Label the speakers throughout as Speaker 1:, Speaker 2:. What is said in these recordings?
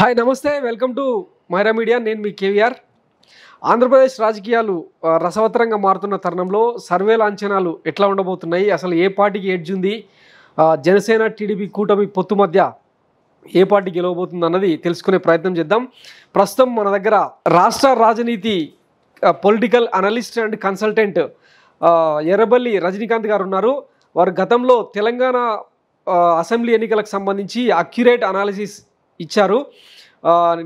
Speaker 1: Hi నమస్తే, welcome to Maira media. నేను మీ కేవీఆర్. ఆంధ్రప్రదేశ్ రాజకీయాలు రసవత్తరంగా మారుతున్న తరుణంలో సర్వేల అంచనాలు ఎట్లా ఉండబోతున్నాయి, అసలు ఏ పార్టీకి ఎడ్జ్ ఉంది, జనసేన టీడీపీ కూటమి పొత్తు మధ్య ఏ పార్టీ గెలవబోతుంది అన్నది తెలుసుకునే ప్రయత్నం చేద్దాం. ప్రస్తుతం మన దగ్గర రాష్ట్ర రాజనీతి political analyst and consultant Errabelli Rajinikanth గారు ఉన్నారు. వారు గతంలో తెలంగాణ అసెంబ్లీ ఎన్నికలకు సంబంధించి అక్యురేట్ అనాలిసిస్ ఇచ్చారు.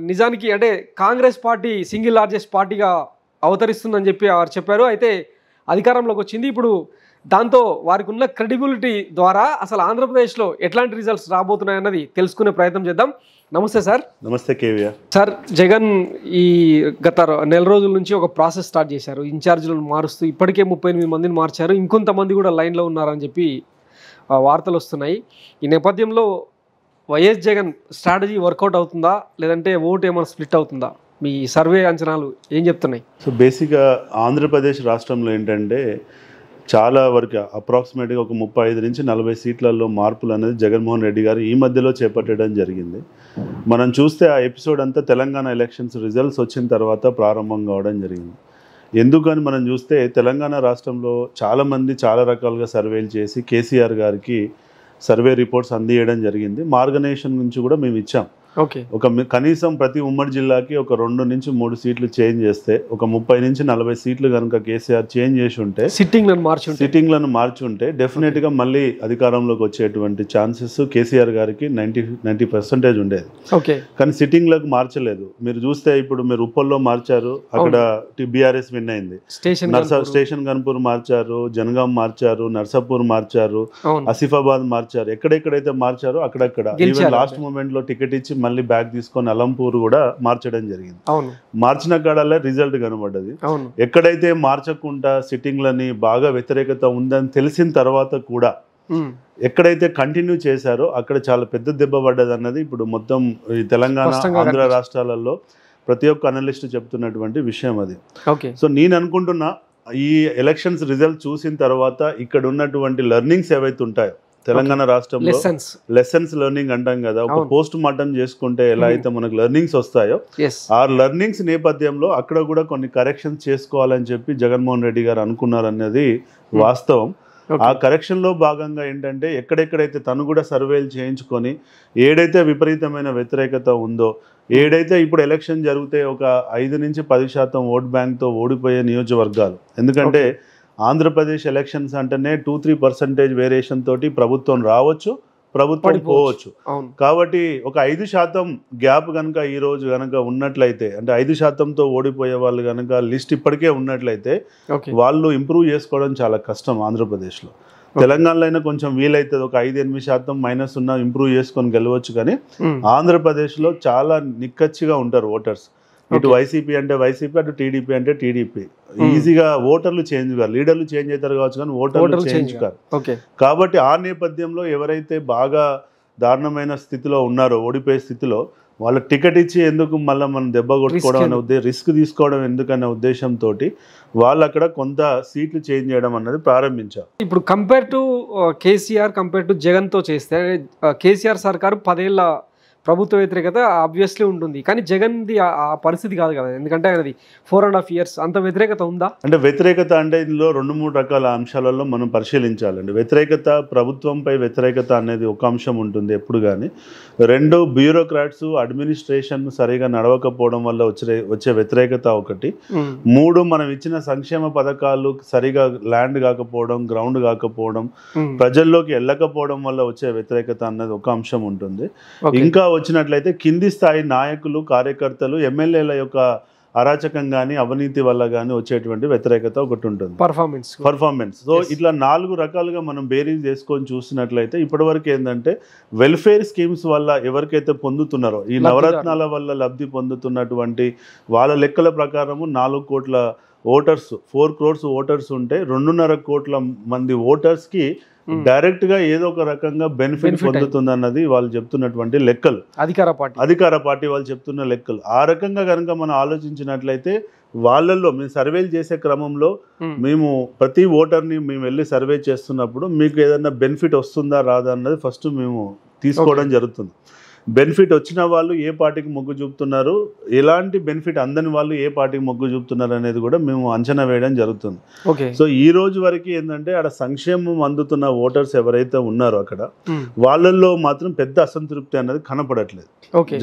Speaker 1: నిజానికి అంటే కాంగ్రెస్ పార్టీ సింగిల్ లార్జెస్ట్ పార్టీగా అవతరిస్తుందని చెప్పి వారు చెప్పారు. అయితే అధికారంలోకి వచ్చింది. ఇప్పుడు దాంతో వారికి ఉన్న క్రెడిబిలిటీ ద్వారా అసలు ఆంధ్రప్రదేశ్లో ఎట్లాంటి రిజల్ట్స్ రాబోతున్నాయన్నది తెలుసుకునే ప్రయత్నం చేద్దాం. నమస్తే సార్.
Speaker 2: నమస్తే కేవీఆర్.
Speaker 1: సార్, జగన్ ఈ గత నెల రోజుల నుంచి ఒక ప్రాసెస్ స్టార్ట్ చేశారు. ఇన్ఛార్జీలను మారుస్తూ ఇప్పటికే 38 మందిని మార్చారు. ఇంకొంతమంది కూడా లైన్లో ఉన్నారని చెప్పి వార్తలు వస్తున్నాయి. ఈ నేపథ్యంలో వైఎస్ జగన్ స్ట్రాటజీ వర్కౌట్ అవుతుందా, లేదంటే ఓటు ఏమైనా స్ప్లిట్ అవుతుందా? మీ సర్వే అంచనాలు ఏం చెప్తున్నాయి?
Speaker 2: సో బేసిక్గా ఆంధ్రప్రదేశ్ రాష్ట్రంలో ఏంటంటే చాలా వరకు అప్రాక్సిమేట్గా ఒక 35 నుంచి 40 సీట్లలో మార్పులు అనేది జగన్మోహన్ రెడ్డి గారు ఈ మధ్యలో చేపట్టడం జరిగింది. మనం చూస్తే ఆ ఎపిసోడ్ అంతా తెలంగాణ ఎలక్షన్స్ రిజల్ట్స్ వచ్చిన తర్వాత ప్రారంభం కావడం జరిగింది. ఎందుకని మనం చూస్తే తెలంగాణ రాష్ట్రంలో చాలామంది చాలా రకాలుగా సర్వేలు చేసి కేసీఆర్ గారికి సర్వే రిపోర్ట్స్ అందియడం జరిగింది. మార్గనైజేషన్ నుంచి కూడా మేము ఇచ్చాం. ఒక కనీసం ప్రతి ఉమ్మడి జిల్లాకి ఒక 2 నుంచి 3 సీట్లు చేంజ్ చేస్తే ఒక 30 నుంచి 40 సీట్లు కనుక కేసీఆర్ చేంజ్ చేసి ఉంటే, సిట్టింగ్లను మార్చి ఉంటే డెఫినెట్గా మళ్ళీ అధికారంలోకి వచ్చేటువంటి ఛాన్సెస్ కేసీఆర్ గారికి 90% ఉండేది. కానీ సిట్టింగ్లకు మార్చలేదు. మీరు చూస్తే ఇప్పుడు మీరు ఉప్పల్లో మార్చారు, అక్కడ బీఆర్ఎస్ విన్ అయింది. స్టేషన్ గన్పూర్ మార్చారు, జనగాం మార్చారు, నర్సాపూర్ మార్చారు, ఆసిఫాబాద్ మార్చారు. ఎక్కడెక్కడైతే మార్చారో అక్కడక్కడ ఈవెన్ లాస్ట్ మూమెంట్ లో టికెట్ ఇచ్చి మళ్ళీ బ్యాగ్ తీసుకొని అలంపూర్ కూడా మార్చడం జరిగింది. మార్చిన కాడల్లో రిజల్ట్ కనబడ్డది. ఎక్కడైతే మార్చకుండా సిట్టింగ్లని బాగా వ్యతిరేకత ఉందని తెలిసిన తర్వాత కూడా ఎక్కడైతే కంటిన్యూ చేశారో అక్కడ చాలా పెద్ద దెబ్బ పడ్డది అన్నది ఇప్పుడు మొత్తం ఈ తెలంగాణ ఆంధ్ర రాష్ట్రాలలో ప్రతి ఒక్క అనలిస్ట్ చెప్తున్నటువంటి విషయం అది. సో నేను అనుకుంటున్నా ఈ ఎలక్షన్స్ రిజల్ట్ చూసిన తర్వాత ఇక్కడ ఉన్నటువంటి లెర్నింగ్స్ ఏవైతే ఉంటాయో తెలంగాణ రాష్ట్రంలో లెసన్స్ లెర్నింగ్ అంటాం కదా, ఒక పోస్ట్ మార్టం చేసుకుంటే ఎలా అయితే మనకు లెర్నింగ్స్ వస్తాయో ఆ లెర్నింగ్స్ నేపథ్యంలో అక్కడ కూడా కొన్ని కరెక్షన్స్ చేసుకోవాలని చెప్పి జగన్మోహన్ రెడ్డి గారు అనుకున్నారనేది వాస్తవం. ఆ కరెక్షన్ లో భాగంగా ఏంటంటే ఎక్కడెక్కడైతే తను కూడా సర్వేలు చేయించుకొని ఏడైతే విపరీతమైన వ్యతిరేకత ఉందో, ఏడైతే ఇప్పుడు ఎలక్షన్ జరిగితే ఒక 5 నుంచి 10% ఓట్ బ్యాంక్తో ఓడిపోయే నియోజకవర్గాలు, ఎందుకంటే ఆంధ్రప్రదేశ్ ఎలక్షన్స్ అంటేనే 2-3% వేరియేషన్ తోటి ప్రభుత్వం రావచ్చు, ప్రభుత్వం పోవచ్చు. కాబట్టి ఒక 5% గ్యాప్ కనుక ఈ రోజు కనుక ఉన్నట్లయితే, అంటే 5%తో ఓడిపోయే వాళ్ళు కనుక లిస్ట్ ఇప్పటికే ఉన్నట్లయితే వాళ్ళు ఇంప్రూవ్ చేసుకోవడం చాలా కష్టం. ఆంధ్రప్రదేశ్లో తెలంగాణలో అయినా కొంచెం వీలైతుంది, ఒక 5-8% మైనస్ ఉన్న ఇంప్రూవ్ చేసుకొని గెలవచ్చు. కానీ ఆంధ్రప్రదేశ్లో చాలా నిక్కచ్చిగా ఉంటారు ఓటర్స్. ఇటు వైసీపీ అంటే వైసీపీ, అటు టీడీపీ అంటే టీడీపీ. ఈజీగా ఓటర్లు చేంజ్ కాదు, లీడర్లు చేంజ్ అవుతారు కావచ్చు కానీ ఓటర్లు చేంజ్ కాదు. కాబట్టి ఆ నేపథ్యంలో ఎవరైతే బాగా దారుణమైన స్థితిలో ఉన్నారో, ఓడిపోయే స్థితిలో, వాళ్ళ టికెట్ ఇచ్చి ఎందుకు మళ్ళీ మనం దెబ్బ కొట్టుకోవడం అనే రిస్క్ తీసుకోవడం ఎందుకనే ఉద్దేశంతో వాళ్ళు అక్కడ కొంత సీట్లు చేంజ్ చేయడం అన్నది ప్రారంభించారు.
Speaker 1: ఇప్పుడు compare to KCR, compare to జగన్తో చేస్తే కేసీఆర్ సర్కారు 10 ఏళ్ళ ప్రభుత్వ వ్యతిరేకత ఆబ్వియస్లీ ఉంటుంది. కానీ జగన్ది ఆ పరిస్థితి కాదు కదా, ఎందుకంటే ఆయనది 4.5 years. అంత వ్యతిరేకత ఉందా? అంటే
Speaker 2: వ్యతిరేకత అంటే ఇందులో 2-3 రకాల అంశాలలో మనం పరిశీలించాలండి. వ్యతిరేకత, ప్రభుత్వంపై వ్యతిరేకత అనేది ఒక అంశం ఉంటుంది ఎప్పుడు కానీ. 2 బ్యూరోక్రాట్స్ అడ్మినిస్ట్రేషన్ సరిగా నడవకపోవడం వల్ల వచ్చే వ్యతిరేకత ఒకటి. 3 మనం ఇచ్చిన సంక్షేమ పథకాలు సరిగా ల్యాండ్ కాకపోవడం, గ్రౌండ్ కాకపోవడం, ప్రజల్లోకి వెళ్ళకపోవడం వల్ల వచ్చే వ్యతిరేకత అన్నది ఒక అంశం ఉంటుంది. ఇంకా వచ్చినట్లయితే కింది స్థాయి నాయకులు, కార్యకర్తలు, ఎమ్మెల్యేల యొక్క అరాచకం కానీ అవినీతి వల్ల కానీ వచ్చేటువంటి వ్యతిరేకత ఒకటి ఉంటుంది, పర్ఫార్మెన్స్. సో ఇట్లా 4 రకాలుగా మనం బేరీజ్ చేసుకొని చూసినట్లయితే ఇప్పటివరకు ఏంటంటే వెల్ఫేర్ స్కీమ్స్ వల్ల ఎవరికైతే పొందుతున్నారో, ఈ నవరత్నాల వల్ల లబ్ధి పొందుతున్నటువంటి వాళ్ళ లెక్కల ప్రకారము 4 కోట్ల ఓటర్స్, 4 crores ఓటర్స్ ఉంటే 2.5 కోట్ల మంది ఓటర్స్కి డైరెక్ట్గా ఏదో ఒక రకంగా బెనిఫిట్ పొందుతుందన్నది వాళ్ళు చెప్తున్నటువంటి లెక్కలు, అధికార పార్టీ వాళ్ళు చెప్తున్న లెక్కలు. ఆ రకంగా కనుక మనం ఆలోచించినట్లయితే వాళ్ళల్లో మేము సర్వేలు చేసే క్రమంలో మేము ప్రతి ఓటర్ని మేము వెళ్ళి సర్వే చేస్తున్నప్పుడు మీకు ఏదైనా బెనిఫిట్ వస్తుందా రాదా అన్నది ఫస్ట్ మేము తీసుకోవడం జరుగుతుంది. బెనిఫిట్ వచ్చిన వాళ్ళు ఏ పార్టీకి మొగ్గు చూపుతున్నారు, ఎలాంటి బెనిఫిట్ అందని వాళ్ళు ఏ పార్టీకి మొగ్గు చూపుతున్నారు అనేది కూడా మేము అంచనా వేయడం జరుగుతుంది. సో ఈ రోజు వరకు ఏంటంటే అక్కడ సంక్షేమం అందుతున్న ఓటర్స్ ఎవరైతే ఉన్నారో అక్కడ వాళ్ళల్లో మాత్రం పెద్ద అసంతృప్తి అనేది కనపడట్లేదు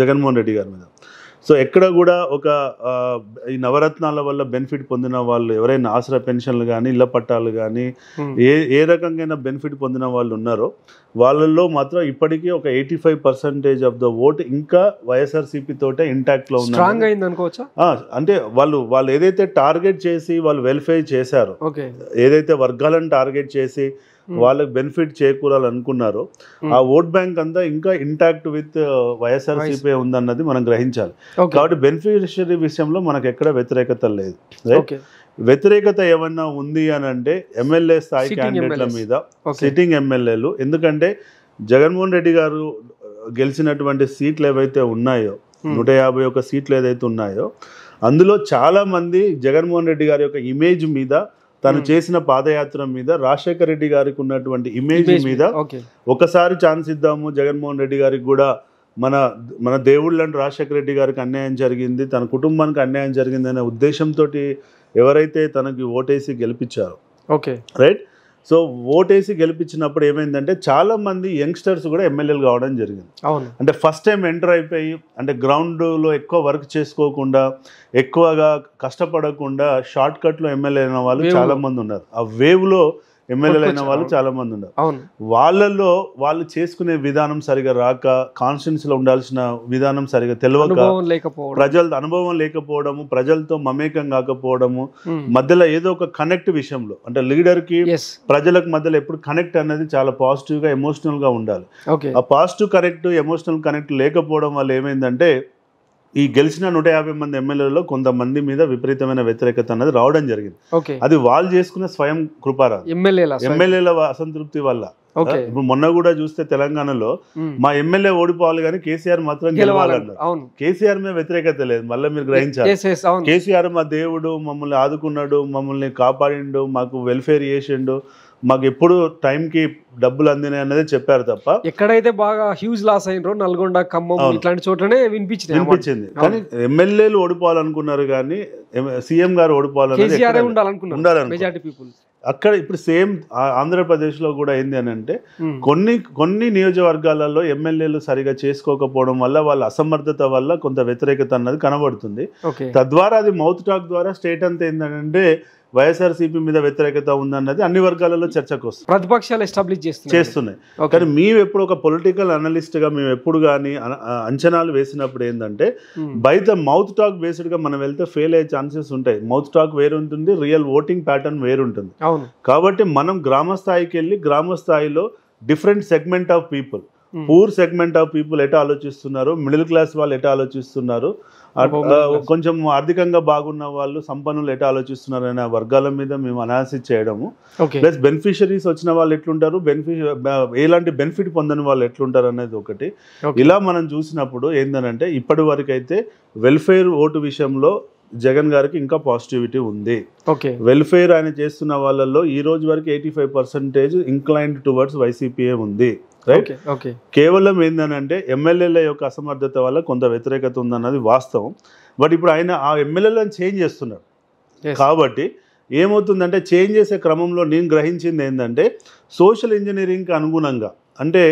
Speaker 2: జగన్మోహన్ రెడ్డి గారి మీద. సో ఎక్కడ కూడా ఒక ఈ నవరత్నాల వల్ల బెనిఫిట్ పొందిన వాళ్ళు ఎవరైనా ఆసరా పెన్షన్లు కానీ ఇళ్ల పట్టాలు కానీ ఏ రకంగా బెనిఫిట్ పొందిన వాళ్ళు ఉన్నారో వాళ్ళల్లో మాత్రం ఇప్పటికీ ఒక 85% ఆఫ్ ద ఓట్ ఇంకా వైఎస్ఆర్సీపీ తోటే ఇంటాక్ట్ లో
Speaker 1: ఉన్నారు.
Speaker 2: అంటే వాళ్ళు ఏదైతే టార్గెట్ చేసి వాళ్ళు వెరిఫై చేశారో, ఏదైతే వర్గాలను టార్గెట్ చేసి వాళ్ళకి బెనిఫిట్ చేకూరాలనుకున్నారో ఆ ఓట్ బ్యాంక్ అంతా ఇంకా ఇంటాక్ట్ విత్ వైఎస్ఆర్సీపీ ఉందన్నది మనం గ్రహించాలి. కాబట్టి బెనిఫిషియరీ విషయంలో మనకు ఎక్కడ వ్యతిరేకత లేదు. వ్యతిరేకత ఏమన్నా ఉంది అని అంటే ఎమ్మెల్యే స్థాయి క్యాండిడేట్ల మీద, సిట్టింగ్ ఎమ్మెల్యేలు. ఎందుకంటే జగన్మోహన్ రెడ్డి గారు గెలిచినటువంటి సీట్లు ఏవైతే ఉన్నాయో 151 సీట్లు ఏదైతే ఉన్నాయో అందులో చాలా మంది జగన్మోహన్ రెడ్డి గారి యొక్క ఇమేజ్ మీద, తను చేసిన పాదయాత్ర మీద, రాజశేఖర రెడ్డి గారికి ఉన్నటువంటి ఇమేజ్ మీద ఒకసారి ఛాన్స్ ఇద్దాము, జగన్మోహన్ రెడ్డి గారికి కూడా మన దేవుళ్ళని రాజశేఖర రెడ్డి గారికి అన్యాయం జరిగింది, తన కుటుంబానికి అన్యాయం జరిగింది అనే ఉద్దేశంతో ఎవరైతే తనకి ఓటేసి గెలిపించారో రైట్. సో ఓటేసి గెలిపించినప్పుడు ఏమైందంటే చాలా మంది యంగ్స్టర్స్ కూడా ఎమ్మెల్యేలు కావడం జరిగింది. అంటే ఫస్ట్ టైం ఎంటర్ అయిపోయి అంటే గ్రౌండ్లో ఎక్కువ వర్క్ చేసుకోకుండా, ఎక్కువగా కష్టపడకుండా షార్ట్ కట్లో ఎమ్మెల్యే అయిన వాళ్ళు చాలా మంది ఉన్నారు. ఆ వేవ్లో ఎమ్మెల్యేలు అయిన వాళ్ళు చాలా మంది ఉన్నారు. వాళ్ళల్లో వాళ్ళు చేసుకునే విధానం సరిగా రాక, కాన్స్టిట్యూన్సీలో ఉండాల్సిన విధానం సరిగా తెలియక, ప్రజల అనుభవం లేకపోవడము, ప్రజలతో మమేకం కాకపోవడము, మధ్యలో ఏదో ఒక కనెక్ట్ విషయంలో అంటే లీడర్ కి ప్రజలకు మధ్యలో ఎప్పుడు కనెక్ట్ అనేది చాలా పాజిటివ్ గా ఎమోషనల్ గా ఉండాలి. ఆ పాజిటివ్ కనెక్ట్, ఎమోషనల్ కనెక్ట్ లేకపోవడం వల్ల ఏమైందంటే ఈ గెలిచిన 150 మంది ఎమ్మెల్యేలలో కొంతమంది మీద విపరీతమైన వ్యతిరేకత అనేది రావడం జరిగింది. అది వాళ్ళు చేసుకున్న స్వయం కృపారాధన, ఎమ్మెల్యేల అసంతృప్తి వల్ల. ఇప్పుడు మొన్న కూడా చూస్తే తెలంగాణలో మా ఎమ్మెల్యే ఓడిపోవాలి కానీ కేసీఆర్ మాత్రం గెలవాలన్నారు. కేసీఆర్ మీద వ్యతిరేకత లేదు, మళ్ళీ మీరు గ్రహించాలి. కేసీఆర్ మా దేవుడు, మమ్మల్ని ఆదుకున్నాడు, మమ్మల్ని కాపాడిండు, మాకు వెల్ఫేర్ చేసిండు, మాకు ఎప్పుడు టైంకి డబ్బులు అందినాయి అన్నదే చెప్పారు తప్ప
Speaker 1: ఎక్కడైతే బాగా హ్యూజ్ లాస్ అయినరో నల్గొండ, ఖమ్మం ఇట్లాంటి చోట్లనే వినిపించింది.
Speaker 2: కానీ ఎమ్మెల్యేలు ఓడిపోవాలనుకున్నారు కానీ సీఎం గారు ఓడిపోవాలనుకున్నారు. అక్కడ ఇప్పుడు సేమ్ ఆంధ్రప్రదేశ్ లో కూడా ఏంది అని అంటే కొన్ని నియోజకవర్గాలలో ఎమ్మెల్యేలు సరిగా చేసుకోకపోవడం వల్ల వాళ్ళ అసమర్థత వల్ల కొంత వ్యతిరేకత అన్నది కనబడుతుంది. తద్వారా అది మౌత్ టాక్ ద్వారా స్టేట్ అంతా ఏంటంటే వైఎస్ఆర్సీపీ మీద వ్యతిరేకత ఉందన్నది అన్ని వర్గాలలో చర్చకు వస్తుంది,
Speaker 1: ప్రతిపక్షాలు ఎస్టాబ్లిష్ చేస్తున్నాయి.
Speaker 2: కానీ మేము ఎప్పుడు ఒక పొలిటికల్ అనలిస్ట్ గా మేము ఎప్పుడు కానీ అంచనాలు వేసినప్పుడు ఏంటంటే by the mouth talk based గా మనం వెళ్తే ఫెయిల్ అయ్యే ఛాన్సెస్ ఉంటాయి. మౌత్ టాక్ వేరు ఉంటుంది, రియల్ ఓటింగ్ ప్యాటర్న్ వేరు ఉంటుంది. కాబట్టి మనం గ్రామ స్థాయికి వెళ్ళి గ్రామ స్థాయిలో different segment of people, poor segment of people ఎట్లా ఆలోచిస్తున్నారు, మిడిల్ క్లాస్ వాళ్ళు ఎట్లా ఆలోచిస్తున్నారు, కొంచెం ఆర్థికంగా బాగున్న వాళ్ళు, సంపన్నులు ఎట్లా ఆలోచిస్తున్నారు అనే వర్గాల మీద మేము అనాలిసిస్ చేయడము, ప్లస్ బెనిఫిషరీస్ వచ్చిన వాళ్ళు ఎట్లుంటారు, ఎలాంటి బెనిఫిట్ పొందని వాళ్ళు ఎట్లుంటారు అనేది ఒకటి. ఇలా మనం చూసినప్పుడు ఏంటంటే ఇప్పటి వరకు అయితే వెల్ఫేర్ ఓటు విషయంలో జగన్ గారికి ఇంకా పాజిటివిటీ ఉంది. వెల్ఫేర్ ఆయన చేస్తున్న వాళ్ళల్లో ఈ రోజు వరకు 85% ఇంక్లైన్డ్ టువర్డ్స్ వైసీపీఏ ఉంది. రైట్. కేవలం ఏంటంటే ఎమ్మెల్యేల యొక్క అసమర్థత వల్ల కొంత వ్యతిరేకత ఉందన్నది వాస్తవం. బట్ ఇప్పుడు ఆయన ఆ ఎమ్మెల్యేలను చేంజ్ చేస్తున్నారు. కాబట్టి ఏమవుతుందంటే చేంజ్ చేసే క్రమంలో నేను గ్రహించింది ఏంటంటే సోషల్ ఇంజనీరింగ్కి అనుగుణంగా అంటే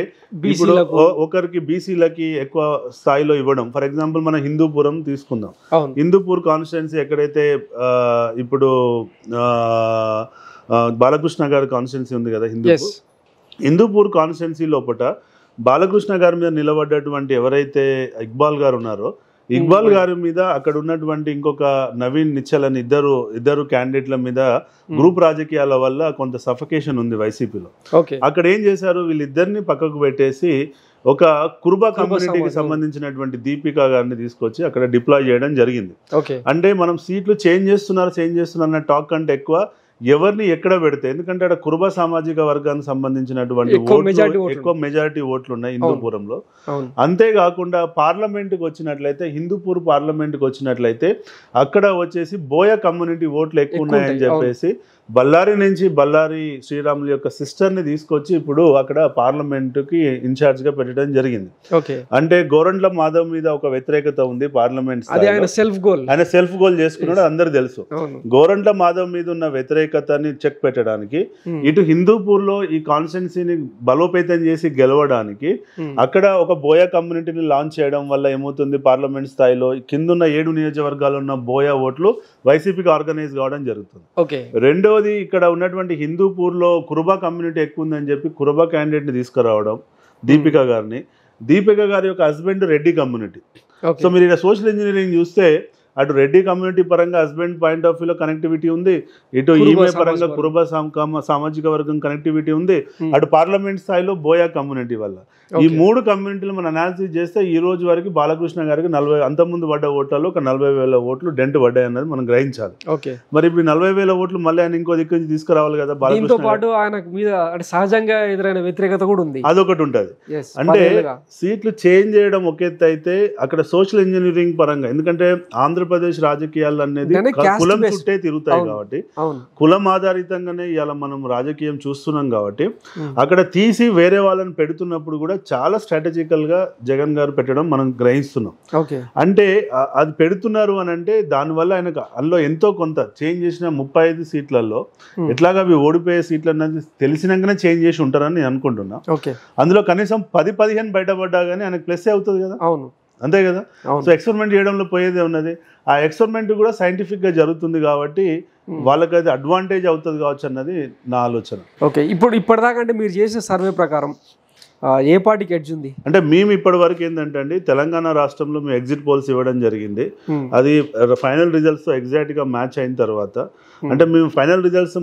Speaker 2: ఇప్పుడు ఒకరికి బీసీలకి ఎక్కువ స్థాయిలో ఇవ్వడం. ఫర్ ఎగ్జాంపుల్ మనం హిందూపురం తీసుకుందాం. హిందూపూర్ కాన్స్టిట్యున్సీ ఎక్కడైతే ఇప్పుడు బాలకృష్ణ గారి కాన్స్టిట్యున్సీ ఉంది కదా, హిందూపూర్ కాన్స్టిట్యున్సీ లోపల బాలకృష్ణ గారి మీద నిలబడ్డటువంటి ఎవరైతే ఇక్బాల్ గారు ఉన్నారో, ఇక్బాల్ గారి మీద అక్కడ ఉన్నటువంటి ఇంకొక నవీన్ నిచ్చల్ అని ఇద్దరు క్యాండిడేట్ల మీద గ్రూప్ రాజకీయాల వల్ల కొంత సఫకేషన్ ఉంది వైసీపీలో. అక్కడ ఏం చేశారు, వీళ్ళిద్దరిని పక్కకు పెట్టేసి ఒక కుర్బా కమ్యూనిటీకి సంబంధించినటువంటి దీపికా గారిని తీసుకొచ్చి అక్కడ డిప్లాయ్ చేయడం జరిగింది. అంటే మనం సీట్లు చేంజ్ చేస్తున్నారు అన్న టాక్ కంటే ఎక్కువ ఎవరిని ఎక్కడ పెడితే, ఎందుకంటే అక్కడ కుర్బా సామాజిక వర్గానికి సంబంధించినటువంటి ఎక్కువ మెజారిటీ ఓట్లు ఉన్నాయి హిందూపురంలో. అంతేకాకుండా పార్లమెంట్కి వచ్చినట్లయితే, హిందూపూర్ పార్లమెంట్కి వచ్చినట్లయితే అక్కడ వచ్చేసి బోయ కమ్యూనిటీ ఓట్లు ఎక్కువ ఉన్నాయని చెప్పేసి బళ్ళారి నుంచి బళ్ళారి శ్రీరాములు యొక్క సిస్టర్ని తీసుకొచ్చి ఇప్పుడు అక్కడ పార్లమెంటుకి ఇన్ఛార్జ్గా పెట్టడం జరిగింది. అంటే గోరంట్ల మాధవ్ మీద ఒక వ్యతిరేకత ఉంది పార్లమెంట్, ఆయన సెల్ఫ్ గోల్ చేసుకున్నాడు అందరు తెలుసు. గోరంట్ల మాధవ్ మీద ఉన్న వ్యతిరేకతని చెక్ పెట్టడానికి ఇటు హిందూపూర్లో ఈ కాన్స్టిట్యున్సీని బలోపేతం చేసి గెలవడానికి అక్కడ ఒక బోయా కమ్యూనిటీని లాంచ్ చేయడం వల్ల ఏమవుతుంది, పార్లమెంట్ స్థాయిలో కిందున్న 7 నియోజకవర్గాలు ఉన్న బోయా ఓట్లు వైసీపీకి ఆర్గనైజ్ కావడం జరుగుతుంది. రెండోది ఇక్కడ ఉన్నటువంటి హిందూపూర్లో కురుబా కమ్యూనిటీ ఎక్కువ ఉందని చెప్పి కురుబా క్యాండిడేట్ని తీసుకురావడం దీపిక గారిని. దీపిక గారి యొక్క హస్బెండ్ రెడ్డి కమ్యూనిటీ. సో మీరు ఇక్కడ సోషల్ ఇంజనీరింగ్ చూస్తే అటు రెడ్డి కమ్యూనిటీ పరంగా హస్బెండ్ పాయింట్ ఆఫ్ వ్యూలో కనెక్టివిటీ ఉంది, ఇటు ఈమె పరంగా కురుబా సామాజిక వర్గం కనెక్టివిటీ ఉంది, అటు పార్లమెంట్ స్థాయిలో బోయా కమ్యూనిటీ వల్ల ఈ 3 కమ్యూనిటీలు మనం అనాలిసిస్ చేస్తే ఈ రోజు వరకు బాలకృష్ణ గారికి 40 అంతకుముందు పడ్డ ఓట్లలో ఒక 40,000 ఓట్లు డెంట్ పడ్డాయి అన్నది మనం గ్రహించాలి. మరి ఇప్పుడు 40,000 ఓట్లు మళ్ళీ ఆయన ఇంకో దిక్కు నుంచి తీసుకురావాలి కదా. బాలకృష్ణ పాటు ఆయన మీద సహజంగా ఎదురైన వ్యతిరేకత కూడా ఉంది, అదొకటి ఉంటుంది. అంటే సీట్లు చేంజ్ చేయడం ఒక ఎత్తు అయితే అక్కడ సోషల్ ఇంజనీరింగ్ పరంగా, ఎందుకంటే ఆంధ్రప్రదేశ్ రాజకీయాలు అనేది కులం చుట్టే తిరుగుతాయి కాబట్టి కులం ఆధారితంగానే ఇవాళ మనం రాజకీయం చూస్తున్నాం కాబట్టి అక్కడ తీసి వేరే వాళ్ళని పెడుతున్నప్పుడు కూడా చాలా స్ట్రాటజికల్ గా జగన్ గారు పెట్టడం మనం గ్రహిస్తున్నాం. అంటే అది పెడుతున్నారు అని అంటే దానివల్ల ఆయనకు అందులో ఎంతో కొంత చేంజ్ చేసిన 35 సీట్లలో ఎట్లాగా అవి ఓడిపోయే సీట్లు అన్నది తెలిసినాకనే చేంజ్ చేసి ఉంటారని నేను అనుకుంటున్నా. అందులో కనీసం 10-15 బయటపడ్డా కానీ ఆయనకు ప్లస్ అవుతుంది కదా. అంతే కదా. సో ఎక్స్పెరిమెంట్ చేయడంలో పోయేదే ఉన్నది. ఆ ఎక్స్పెరిమెంట్ కూడా సైంటిఫిక్ గా జరుగుతుంది కాబట్టి వాళ్ళకి అది అడ్వాంటేజ్ అవుతుంది కావచ్చు అన్నది నా ఆలోచన. ఇప్పటిదాకా అంటే మీరు చేసిన సర్వే ప్రకారం ఏ పార్టీకి ఎడ్జ్ ఉంది అంటే మేము ఇప్పటి వరకు ఏంటంటే అండి, తెలంగాణ రాష్ట్రంలో మేము ఎగ్జిట్ పోల్స్ ఇవ్వడం జరిగింది. అది ఫైనల్ రిజల్ట్స్ ఎగ్జాక్ట్ గా మ్యాచ్ అయిన తర్వాత, అంటే మేము ఫైనల్ రిజల్ట్స్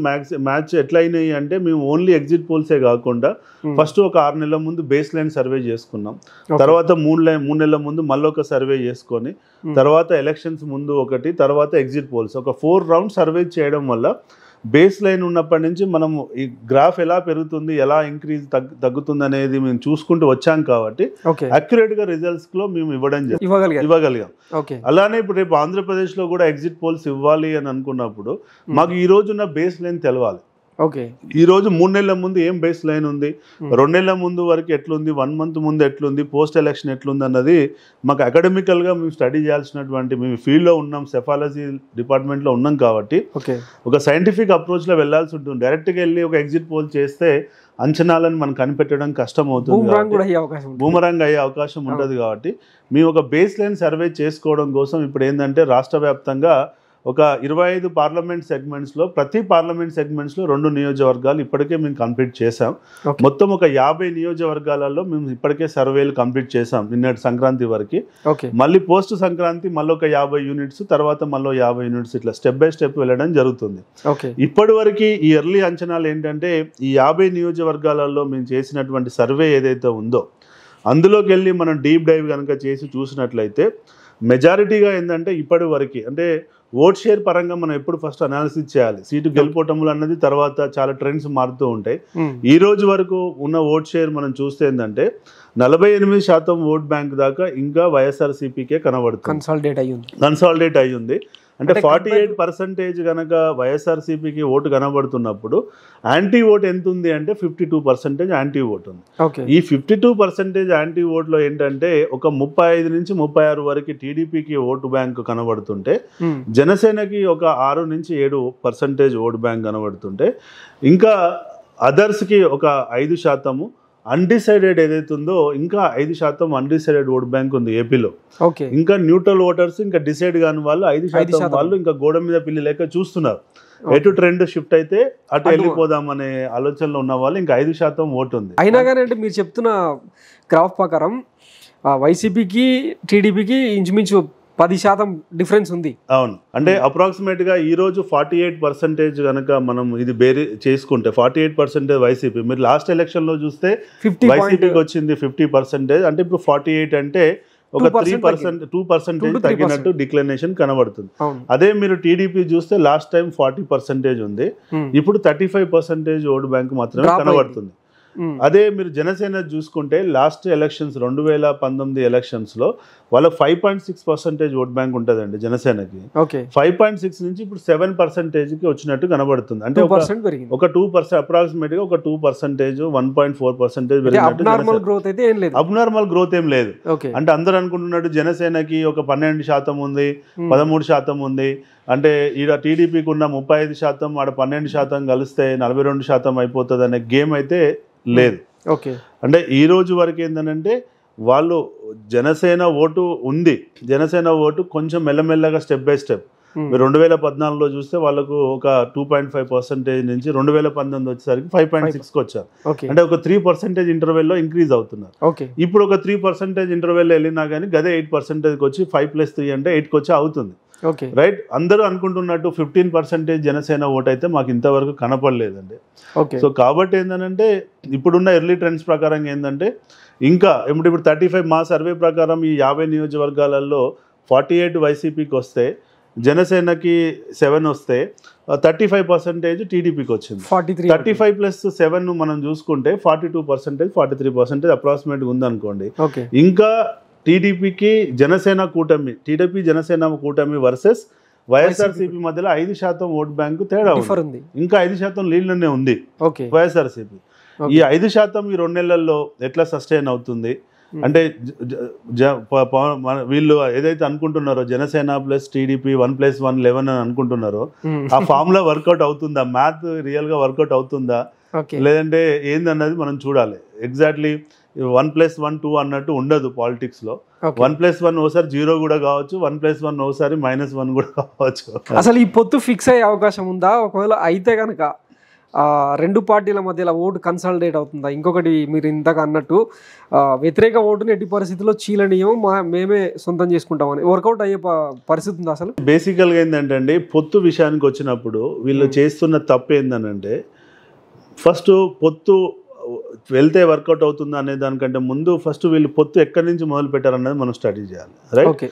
Speaker 2: మ్యాచ్ ఎట్లా అయినాయి అంటే మేము ఓన్లీ ఎగ్జిట్ పోల్సే కాకుండా ఫస్ట్ ఒక 6 నెలల ముందు బేస్ లైన్ సర్వే చేసుకున్నాం, తర్వాత 3 నెలల ముందు మళ్ళీ ఒక సర్వే చేసుకొని, తర్వాత ఎలక్షన్స్ ముందు ఒకటి, తర్వాత ఎగ్జిట్ పోల్స్ ఒక 4 రౌండ్ సర్వే చేయడం వల్ల బేస్ లైన్ ఉన్నప్పటి నుంచి మనము ఈ గ్రాఫ్ ఎలా పెరుగుతుంది, ఎలా ఇంక్రీజ్ తగ్గుతుంది అనేది మేము చూసుకుంటూ వచ్చాం కాబట్టి అక్యురేట్ గా రిజల్ట్స్ లో మేము ఇవ్వగలిగాం. అలానే ఇప్పుడు రేపు ఆంధ్రప్రదేశ్ లో కూడా ఎగ్జిట్ పోల్స్ ఇవ్వాలి అని అనుకున్నప్పుడు మాకు ఈ రోజున్న బేస్ లైన్ తెలవాలి. ఈ రోజు 3 నెలల ముందు ఏం బేస్ లైన్ ఉంది, 2 నెలల ముందు వరకు ఎట్లుంది, 1 మంత్ ముందు ఎట్లుంది, పోస్ట్ ఎలక్షన్ ఎట్లుంది అన్నది మాకు అకాడమికల్ గా మేము స్టడీ చేయాల్సినటువంటి, మేము ఫీల్డ్ లో ఉన్నాం, సెఫాలజీ డిపార్ట్మెంట్ లో ఉన్నాం కాబట్టి ఒక సైంటిఫిక్ అప్రోచ్ లో వెళ్లాల్సి ఉంటుంది. డైరెక్ట్ గా వెళ్ళి ఒక ఎగ్జిట్ పోల్ చేస్తే అంచనాలను మనం కనిపెట్టడం కష్టం అవుతుంది, బూమరాంగ్ అయ్యే అవకాశం ఉండదు. కాబట్టి మేము ఒక బేస్ లైన్ సర్వే చేసుకోవడం కోసం ఇప్పుడు ఏంటంటే రాష్ట్ర వ్యాప్తంగా ఒక 25 పార్లమెంట్ సెగ్మెంట్స్లో ప్రతి పార్లమెంట్ సెగ్మెంట్స్లో 2 నియోజకవర్గాలు ఇప్పటికే మేము కంప్లీట్ చేసాం. మొత్తం ఒక 50 నియోజకవర్గాలలో మేము ఇప్పటికే సర్వేలు కంప్లీట్ చేసాం నిన్నటి సంక్రాంతి వరకు. మళ్ళీ పోస్ట్ సంక్రాంతి మళ్ళీ ఒక 50 యూనిట్స్, తర్వాత మళ్ళీ 50 యూనిట్స్, ఇట్లా స్టెప్ బై స్టెప్ వెళ్ళడం జరుగుతుంది. ఇప్పటి వరకు ఈ ఎర్లీ అంచనాలు ఏంటంటే ఈ 50 నియోజకవర్గాలలో మేము చేసినటువంటి సర్వే ఏదైతే ఉందో అందులోకి వెళ్ళి మనం డీప్ డైవ్ కనుక చేసి చూసినట్లయితే మెజారిటీగా ఏంటంటే ఇప్పటి వరకు అంటే ఓట్ షేర్ పరంగా మనం ఎప్పుడు ఫస్ట్ అనాలిసిస్ చేయాలి. సీటు గెలుపోవటములు అన్నది తర్వాత చాలా ట్రెండ్స్ మారుతూ ఉంటాయి. ఈ రోజు వరకు ఉన్న ఓట్ షేర్ మనం చూస్తే ఏంటంటే 48% ఓట్ బ్యాంక్ దాకా ఇంకా వైఎస్ఆర్సీపీకే కనబడుతుంది, కన్సాలిడేట్ అయ్యింది. అంటే 48% కనుక వైఎస్ఆర్సీపీకి ఓటు కనబడుతున్నప్పుడు యాంటీ ఓట్ ఎంత ఉంది అంటే 52% యాంటీ ఓట్ ఉంది. ఈ 52% యాంటీ ఓట్లో ఏంటంటే ఒక 35 నుంచి 36 వరకు టీడీపీకి ఓటు బ్యాంక్ కనబడుతుంటే జనసేనకి ఒక 6 నుంచి 7% ఓటు బ్యాంక్ కనబడుతుంటే ఇంకా అదర్స్కి ఒక 5%, అన్డిసైడెడ్ ఏదైతే ఉందో ఇంకా 5% అన్డిసైడెడ్ ఓట్ బ్యాంక్ ఉంది ఏపీలో. ఇంకా న్యూట్రల్ ఓటర్స్ ఇంకా డిసైడ్ కాని వాళ్ళు 5% వాళ్ళు ఇంకా గోడ మీద పిల్లి లేక చూస్తున్నారు. ఎటు ట్రెండ్ షిఫ్ట్ అయితే అటు వెళ్ళిపోదాం అనే ఆలోచనలో ఉన్న వాళ్ళు ఇంకా 5% ఓటు ఉంది.
Speaker 1: అయినా కానీ అంటే మీరు చెప్తున్న గ్రాఫ్ ప్రకారం వైసీపీకి టీడీపీకి ఇంచుమించు 10% డిఫరెన్స్ ఉంది.
Speaker 2: అవును, అంటే అప్రాక్సిమేట్ గా ఈ రోజు 48% కనుక మనం ఇది బేరీ చేసుకుంటే 48% వైసీపీ. మీరు లాస్ట్ ఎలక్షన్ లో చూస్తే వైసీపీకి వచ్చింది 50%, అంటే ఇప్పుడు 48 అంటే ఒక 2% తగ్గినట్టు డిక్లరేషన్ కనబడుతుంది. అదే మీరు టీడీపీ చూస్తే లాస్ట్ టైం 40% ఉంది, ఇప్పుడు 35% ఓటు బ్యాంక్ మాత్రమే కనబడుతుంది. అదే మీరు జనసేన చూసుకుంటే లాస్ట్ ఎలక్షన్స్ 2019 ఎలక్షన్స్లో వాళ్ళకి 5.6% ఓట్ బ్యాంక్ ఉంటుందండి జనసేనకి. 5.6 నుంచి ఇప్పుడు 7%కి వచ్చినట్టు కనబడుతుంది. అంటే ఒక 2% అప్రాక్సిమేట్గా ఒక 2%, 1.4%
Speaker 1: అబ్నార్మల్ గ్రోత్
Speaker 2: ఏం లేదు. అంటే అందరూ అనుకుంటున్నట్టు జనసేనకి ఒక 12% ఉంది, 13% ఉంది. అంటే ఈడ టీడీపీకి ఉన్న 35%, ఆడ 12% కలిస్తే 42% అయిపోతుంది అనే గేమ్ అయితే లేదు. అంటే ఈ రోజు వరకు ఏంటంటే వాళ్ళు జనసేన ఓటు ఉంది, జనసేన ఓటు కొంచెం మెల్లమెల్లగా స్టెప్ బై స్టెప్. మీరు 2014లో చూస్తే వాళ్ళకు ఒక 2.5% నుంచి 2019 వచ్చేసరికి 5.6కి వచ్చారు. అంటే ఒక 3% ఇంటర్వెల్లో ఇంక్రీజ్ అవుతున్నారు. ఇప్పుడు ఒక 3% ఇంటర్వెల్లో వెళ్ళినా కానీ గదే 8%కి వచ్చి 5+3 అంటే 8కి వచ్చి అవుతుంది. రైట్, అందరూ అనుకుంటున్నట్టు 15% జనసేన ఓటు అయితే మాకు ఇంతవరకు కనపడలేదండి. సో కాబట్టి ఏంటంటే ఇప్పుడున్న ఎర్లీ ట్రెండ్స్ ప్రకారం ఏంటంటే ఇంకా ఇప్పుడు 35 మా సర్వే ప్రకారం ఈ 50 నియోజకవర్గాలలో 48 వైసీపీకి వస్తే, జనసేనకి 7 వస్తే 35% టీడీపీకి వచ్చింది. 35+7 మనం చూసుకుంటే 42%, 43% అప్రాక్సిమేట్గా ఉందనుకోండి. ఇంకా టీడీపీకి జనసేన కూటమి, టీడీపీ జనసేన కూటమి వర్సెస్ వైఎస్ఆర్సీపీ మధ్యలో 5% ఓట్ బ్యాంకు తేడా ఉంది. ఇంకా 5% లీడ్లోనే ఉంది వైఎస్ఆర్సీపీ. ఈ 5% ఈ 2 నెలల్లో ఎట్లా సస్టైన్ అవుతుంది అంటే వీళ్ళు ఏదైతే అనుకుంటున్నారో జనసేన ప్లస్ టీడీపీ 1+1 11 అని అనుకుంటున్నారో ఆ ఫార్ములా వర్కౌట్ అవుతుందా, మ్యాథ్ రియల్ గా వర్కౌట్ అవుతుందా లేదంటే ఏందన్నది మనం చూడాలి. ఎగ్జాక్ట్లీ 1+1 2 అన్నట్టు ఉండదు పాలిటిక్స్ లో. 1+1 ఓసారి 0 కూడా కావచ్చు, 1+1 ఓసారి -1 కూడా కావచ్చు.
Speaker 1: అసలు ఈ పొత్తు ఫిక్స్ అయ్యే అవకాశం ఉందా? ఒకవేళ అయితే కనుక రెండు పార్టీల మధ్యలో ఓటు కన్సాలిడేట్ అవుతుందా? ఇంకొకటి మీరు ఇంతగా అన్నట్టు వ్యతిరేక ఓటుని ఎట్టి పరిస్థితుల్లో చీలనీయం, మేమే సొంతం చేసుకుంటామని వర్కౌట్ అయ్యే పరిస్థితి ఉందా? అసలు
Speaker 2: బేసికల్గా ఏంటంటే పొత్తు విషయానికి వచ్చినప్పుడు వీళ్ళు చేస్తున్న తప్పు ఏంటంటే ఫస్ట్ పొత్తు వెళ్తే వర్కౌట్ అవుతుందా అనే దానికంటే ముందు ఫస్ట్ వీళ్ళు పొత్తు ఎక్కడి నుంచి మొదలు పెట్టారనేది మనం స్టడీ చేయాలి. రైట్,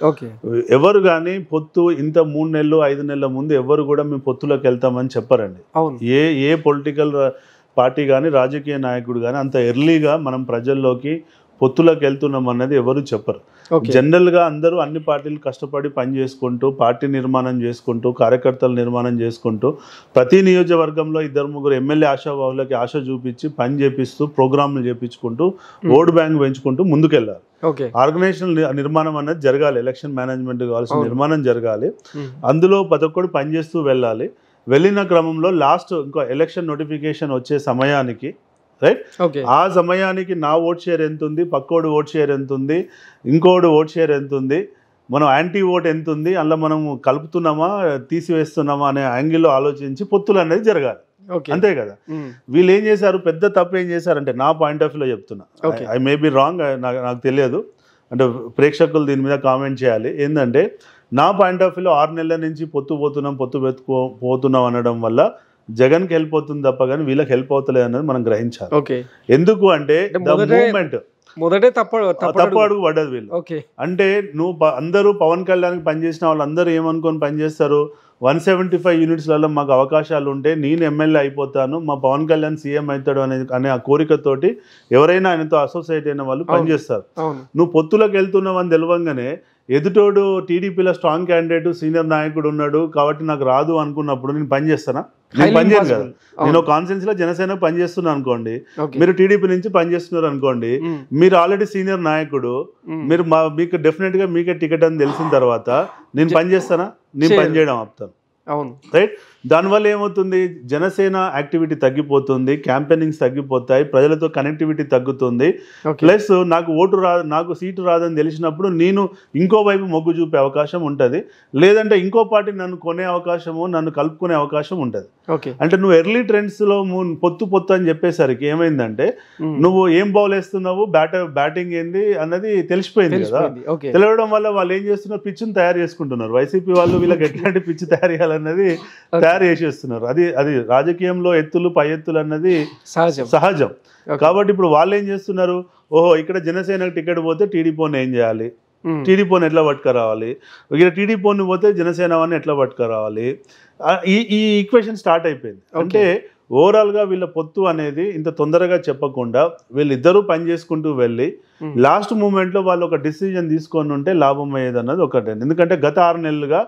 Speaker 2: ఎవరు కానీ పొత్తు ఇంత 3 నెలలు 5 నెలల ముందు ఎవరు కూడా మేము పొత్తులోకి వెళ్తామని చెప్పారండి. ఏ పొలిటికల్ పార్టీ కానీ రాజకీయ నాయకుడు కానీ అంత ఎర్లీగా మనం ప్రజల్లోకి పొత్తులోకి వెళ్తున్నాం అన్నది ఎవరు చెప్పరు. జనరల్గా అందరూ అన్ని పార్టీలు కష్టపడి పని చేసుకుంటూ పార్టీ నిర్మాణం చేసుకుంటూ కార్యకర్తలు నిర్మాణం చేసుకుంటూ ప్రతి నియోజకవర్గంలో 2-3 ఎమ్మెల్యే ఆశావాహులకి ఆశ చూపించి పని చేపిస్తూ ప్రోగ్రాంలు చేపించుకుంటూ ఓటు బ్యాంక్ పెంచుకుంటూ ముందుకెళ్ళాలి. ఆర్గనైజేషన్ నిర్మాణం అనేది జరగాలి, ఎలక్షన్ మేనేజ్మెంట్ కావాల్సిన నిర్మాణం జరగాలి. అందులో ప్రతి ఒక్కరు పనిచేస్తూ వెళ్ళాలి. వెళ్ళిన క్రమంలో లాస్ట్ ఇంకో ఎలక్షన్ నోటిఫికేషన్ వచ్చే సమయానికి రైట్, ఆ సమయానికి నా ఓట్ షేర్ ఎంత ఉంది, పక్కోడు ఓట్ షేర్ ఎంత ఉంది, ఇంకోడు ఓట్ షేర్ ఎంత ఉంది, మనం యాంటీ ఓట్ ఎంత ఉంది, అందులో మనం కలుపుతున్నామా తీసివేస్తున్నామా అనే యాంగిల్లో ఆలోచించి పొత్తులు అనేది జరగాలి. అంతే కదా. వీళ్ళు ఏం చేశారు, పెద్ద తప్పు ఏం చేశారంటే నా పాయింట్ ఆఫ్ వ్యూలో చెప్తున్నా, ఐ మే బి రాంగ్, నాకు తెలియదు, అంటే ప్రేక్షకులు దీని మీద కామెంట్ చేయాలి. ఏంటంటే నా పాయింట్ ఆఫ్ వ్యూలో 6 నెలల నుంచి పొత్తు పోతున్నాం అనడం వల్ల జగన్కి హెల్ప్ అవుతుంది తప్ప కానీ వీళ్ళకి హెల్ప్ అవుతలేదు అనేది మనం గ్రహించాలి. ఎందుకు అంటే మూవ్మెంట్
Speaker 1: మొదటే తప్పు
Speaker 2: అడుగు పడ్డది వీళ్ళు. అంటే నువ్వు అందరూ పవన్ కళ్యాణ్కి పనిచేసిన వాళ్ళందరూ ఏమనుకొని పనిచేస్తారు, 175 యూనిట్స్లలో మాకు అవకాశాలు ఉంటే నేను ఎమ్మెల్యే అయిపోతాను, మా పవన్ కళ్యాణ్ సీఎం అవుతాడు అనే ఆ కోరికతోటి ఎవరైనా ఆయనతో అసోసియేట్ అయిన వాళ్ళు పనిచేస్తారు. నువ్వు పొత్తులోకి వెళ్తున్నావు అని తెలియంగానే ఎదుటోడు టీడీపీలో స్ట్రాంగ్ క్యాండిడేట్ సీనియర్ నాయకుడు ఉన్నాడు కాబట్టి నాకు రాదు అనుకున్నప్పుడు నేను పనిచేస్తానా? నేను పనిచేయను కదా. నేను కాన్స్టిట్యున్సీ లో జనసేన పనిచేస్తున్నాను అనుకోండి, మీరు టీడీపీ నుంచి పనిచేస్తున్నారు అనుకోండి, మీరు ఆల్రెడీ సీనియర్ నాయకుడు, మీరు మీకు డెఫినెట్ గా మీకే టికెట్ అని తెలిసిన తర్వాత నేను పనిచేస్తానా? నేను పనిచేయడం ఆపుతాను. రైట్, దానివల్ల ఏమవుతుంది, జనసేన యాక్టివిటీ తగ్గిపోతుంది, క్యాంపెయినింగ్స్ తగ్గిపోతాయి, ప్రజలతో కనెక్టివిటీ తగ్గుతుంది. ప్లస్ నాకు ఓటు నాకు సీటు రాదని తెలిసినప్పుడు నేను ఇంకో వైపు మొగ్గు చూపే అవకాశం ఉంటుంది, లేదంటే ఇంకో పార్టీ నన్ను కొనే అవకాశము, నన్ను కలుపుకునే అవకాశం ఉంటుంది. అంటే నువ్వు ఎర్లీ ట్రెండ్స్లో పొత్తు అని చెప్పేసరికి ఏమైందంటే నువ్వు ఏం బౌల్ వేస్తున్నావు, బ్యాటింగ్ ఏంది అన్నది తెలిసిపోయింది కదా. తెలియడం వల్ల వాళ్ళు ఏం చేస్తున్నారు, పిచ్చును తయారు చేసుకుంటున్నారు. వైసీపీ వాళ్ళు వీళ్ళకి ఎట్లాంటి పిచ్చి తయారు చేయాలన్నది తయారు చేసేస్తున్నారు. అది రాజకీయంలో ఎత్తులు పై ఎత్తులు అన్నది సహజం. కాబట్టి ఇప్పుడు వాళ్ళు ఏం చేస్తున్నారు, ఓహో ఇక్కడ జనసేనకు టికెట్ పోతే టీడీపీని ఏం చేయాలి, టీడీపీని ఎట్లా పట్టుకురావాలి, ఇక్కడ టీడీపీని పోతే జనసేన ఎట్లా పట్టుకురావాలి, ఈ ఈక్వేషన్ స్టార్ట్ అయిపోయింది. అంటే ఓవరాల్గా వీళ్ళ పొత్తు అనేది ఇంత తొందరగా చెప్పకుండా వీళ్ళిద్దరూ పని చేసుకుంటూ వెళ్ళి లాస్ట్ మూమెంట్లో వాళ్ళు ఒక డిసిజన్ తీసుకొని ఉంటే లాభం అయ్యేది అన్నది ఒకటే. ఎందుకంటే గత 6 నెలలుగా